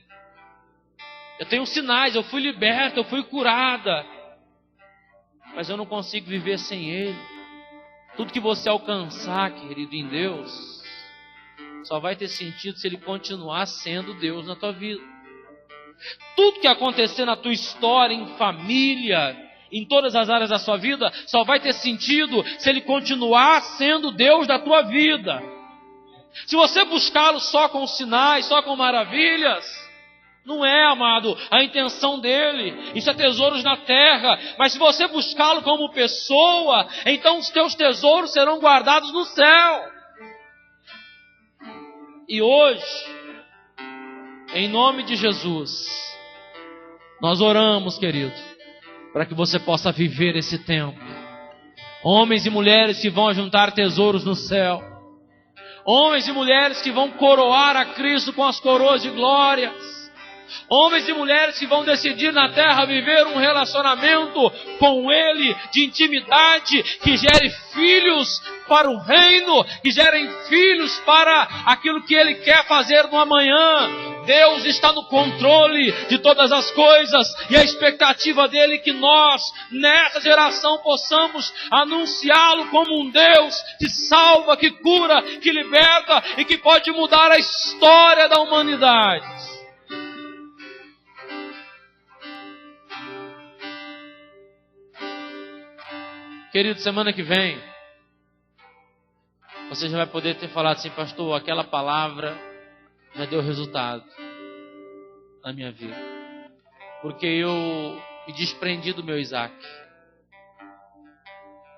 Speaker 4: Eu tenho sinais, eu fui liberta, eu fui curada, mas eu não consigo viver sem ele. Tudo que você alcançar, querido, em Deus, só vai ter sentido se ele continuar sendo Deus na tua vida. Tudo que acontecer na tua história, em família, em todas as áreas da sua vida, só vai ter sentido se ele continuar sendo Deus da tua vida. Se você buscá-lo só com sinais, só com maravilhas, não é, amado, a intenção dele. Isso é tesouros na terra. Mas se você buscá-lo como pessoa, então os teus tesouros serão guardados no céu. E hoje, em nome de Jesus, nós oramos, querido, para que você possa viver esse tempo. Homens e mulheres que vão ajuntar tesouros no céu. Homens e mulheres que vão coroar a Cristo com as coroas de glórias. Homens e mulheres que vão decidir na terra viver um relacionamento com Ele de intimidade, que gere filhos para o reino, que gerem filhos para aquilo que Ele quer fazer no amanhã. Deus está no controle de todas as coisas e a expectativa dele é que nós, nessa geração, possamos anunciá-lo como um Deus que salva, que cura, que liberta e que pode mudar a história da humanidade. Querido, semana que vem, você já vai poder ter falado assim: pastor, aquela palavra já deu resultado na minha vida, porque eu me desprendi do meu Isaac.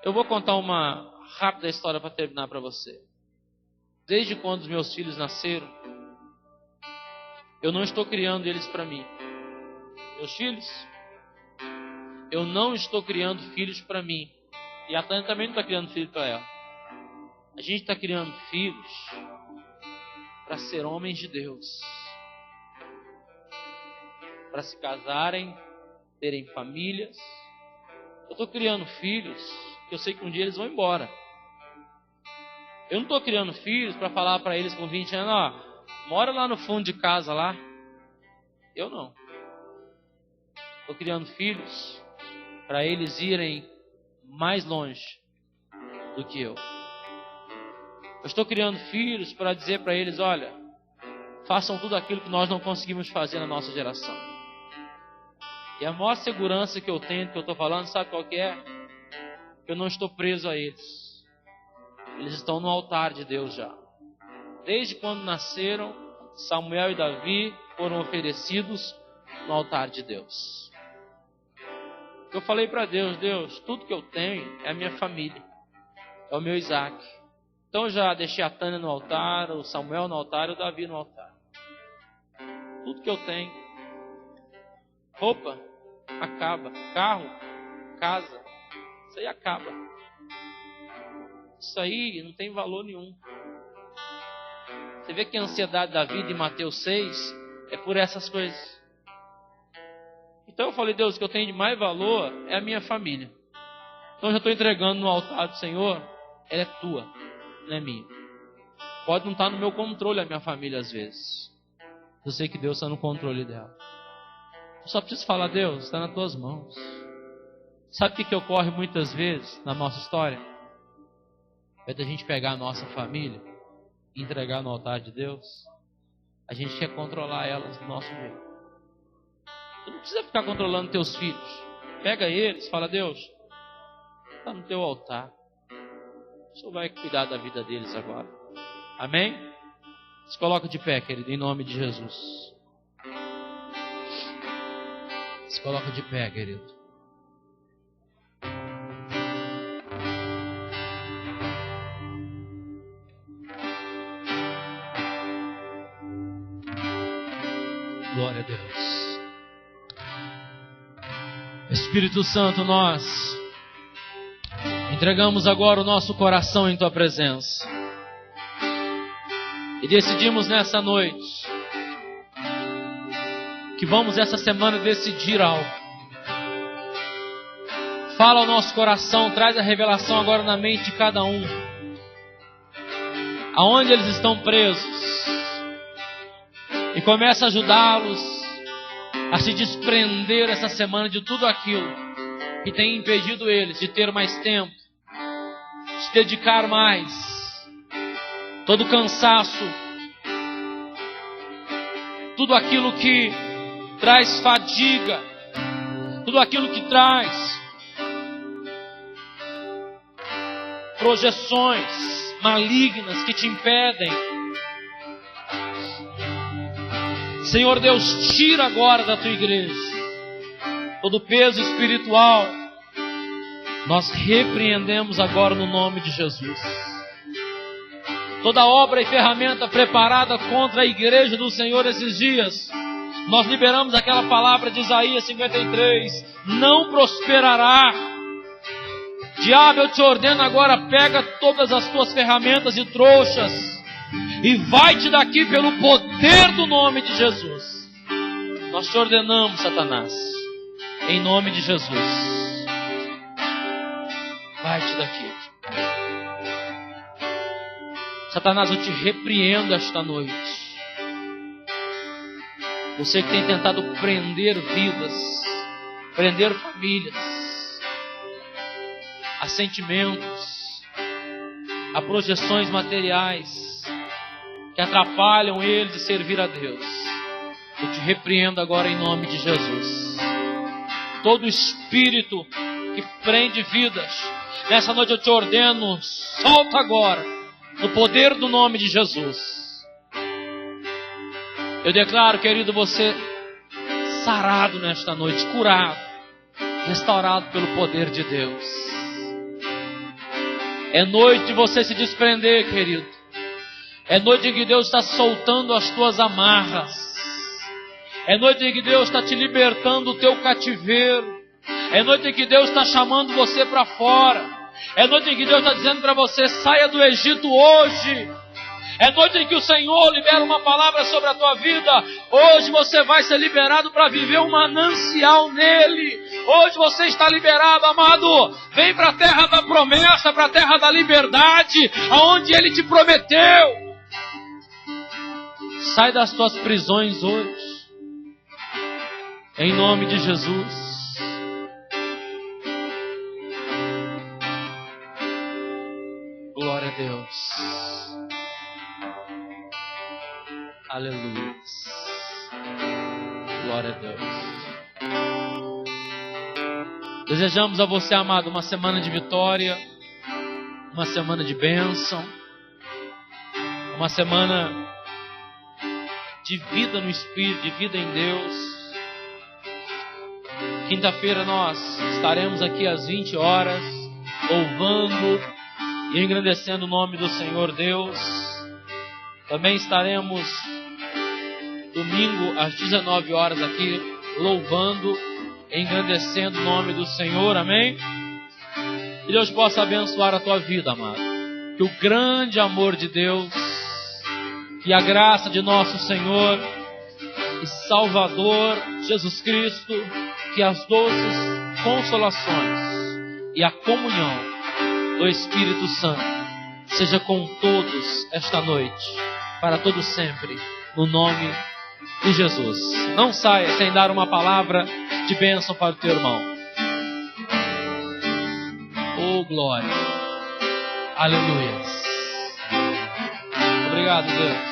Speaker 4: Eu vou contar uma rápida história para terminar para você. Desde quando os meus filhos nasceram, eu não estou criando eles para mim. Meus filhos, eu não estou criando filhos para mim. E a Tânia também não está criando filho para ela. A gente está criando filhos para ser homens de Deus, para se casarem, terem famílias. Eu estou criando filhos que eu sei que um dia eles vão embora. Eu não estou criando filhos para falar para eles com 20 anos: ó, mora lá no fundo de casa lá. Eu não. Estou criando filhos para eles irem mais longe do que eu. Eu estou criando filhos para dizer para eles: olha, façam tudo aquilo que nós não conseguimos fazer na nossa geração. E a maior segurança que eu tenho, que eu estou falando, sabe qual que é? Que eu não estou preso a eles. Eles estão no altar de Deus já. Desde quando nasceram, Samuel e Davi foram oferecidos no altar de Deus. Eu falei para Deus: Deus, tudo que eu tenho é a minha família, é o meu Isaac. Então eu já deixei a Tânia no altar, o Samuel no altar e o Davi no altar. Tudo que eu tenho. Roupa, acaba. Carro, casa, isso aí acaba. Isso aí não tem valor nenhum. Você vê que a ansiedade da vida em Mateus 6 é por essas coisas. Então eu falei: Deus, o que eu tenho de mais valor é a minha família. Então eu já estou entregando no altar do Senhor. Ela é tua, não é minha. Pode não estar no meu controle a minha família às vezes. Eu sei que Deus está no controle dela. Eu só preciso falar: Deus, está nas tuas mãos. Sabe o que ocorre muitas vezes na nossa história? É da gente pegar a nossa família e entregar no altar de Deus. A gente quer controlar elas do nosso jeito. Tu não precisa ficar controlando teus filhos. Pega eles, fala: Deus, está no teu altar. O Senhor vai cuidar da vida deles agora. Amém? Se coloca de pé, querido, em nome de Jesus. Se coloca de pé, querido. Glória a Deus. Espírito Santo, nós entregamos agora o nosso coração em Tua presença. E decidimos nessa noite que vamos essa semana decidir algo. Fala ao nosso coração, traz a revelação agora na mente de cada um. Aonde eles estão presos. E começa a ajudá-los a se desprender essa semana de tudo aquilo que tem impedido eles de ter mais tempo, de se dedicar mais. Todo cansaço, tudo aquilo que traz fadiga, tudo aquilo que traz projeções malignas que te impedem. Senhor Deus, tira agora da tua igreja todo o peso espiritual. Nós repreendemos agora no nome de Jesus. Toda obra e ferramenta preparada contra a igreja do Senhor esses dias, nós liberamos aquela palavra de Isaías 53, não prosperará. Diabo, eu te ordeno agora, pega todas as tuas ferramentas e trouxas e vai-te daqui pelo poder do nome de Jesus. Nós te ordenamos, Satanás, em nome de Jesus. Vai-te daqui. Satanás, eu te repreendo esta noite. Você que tem tentado prender vidas, prender famílias, a sentimentos, a projeções materiais que atrapalham eles de servir a Deus. Eu te repreendo agora em nome de Jesus. Todo espírito que prende vidas, nessa noite eu te ordeno, solta agora, no poder do nome de Jesus. Eu declaro, querido, você sarado nesta noite, curado, restaurado pelo poder de Deus. É noite de você se desprender, querido. É noite em que Deus está soltando as tuas amarras. É noite em que Deus está te libertando do teu cativeiro. É noite em que Deus está chamando você para fora. É noite em que Deus está dizendo para você, saia do Egito hoje. É noite em que o Senhor libera uma palavra sobre a tua vida. Hoje você vai ser liberado para viver um manancial nele. Hoje você está liberado, amado. Vem para a terra da promessa, para a terra da liberdade, aonde Ele te prometeu. Sai das tuas prisões hoje. Em nome de Jesus. Glória a Deus. Aleluia. Glória a Deus. Desejamos a você, amado, uma semana de vitória, uma semana de bênção, uma semana de vida no Espírito, de vida em Deus. Quinta-feira nós estaremos aqui às 20 horas, louvando e engrandecendo o nome do Senhor Deus. Também estaremos domingo às 19 horas aqui, louvando e engrandecendo o nome do Senhor, amém? Que Deus possa abençoar a tua vida, amado. Que o grande amor de Deus, que a graça de nosso Senhor e Salvador Jesus Cristo, que as doces consolações e a comunhão do Espírito Santo seja com todos esta noite, para todos sempre, no nome de Jesus. Não saia sem dar uma palavra de bênção para o teu irmão. Oh, glória. Aleluia. Obrigado, Deus.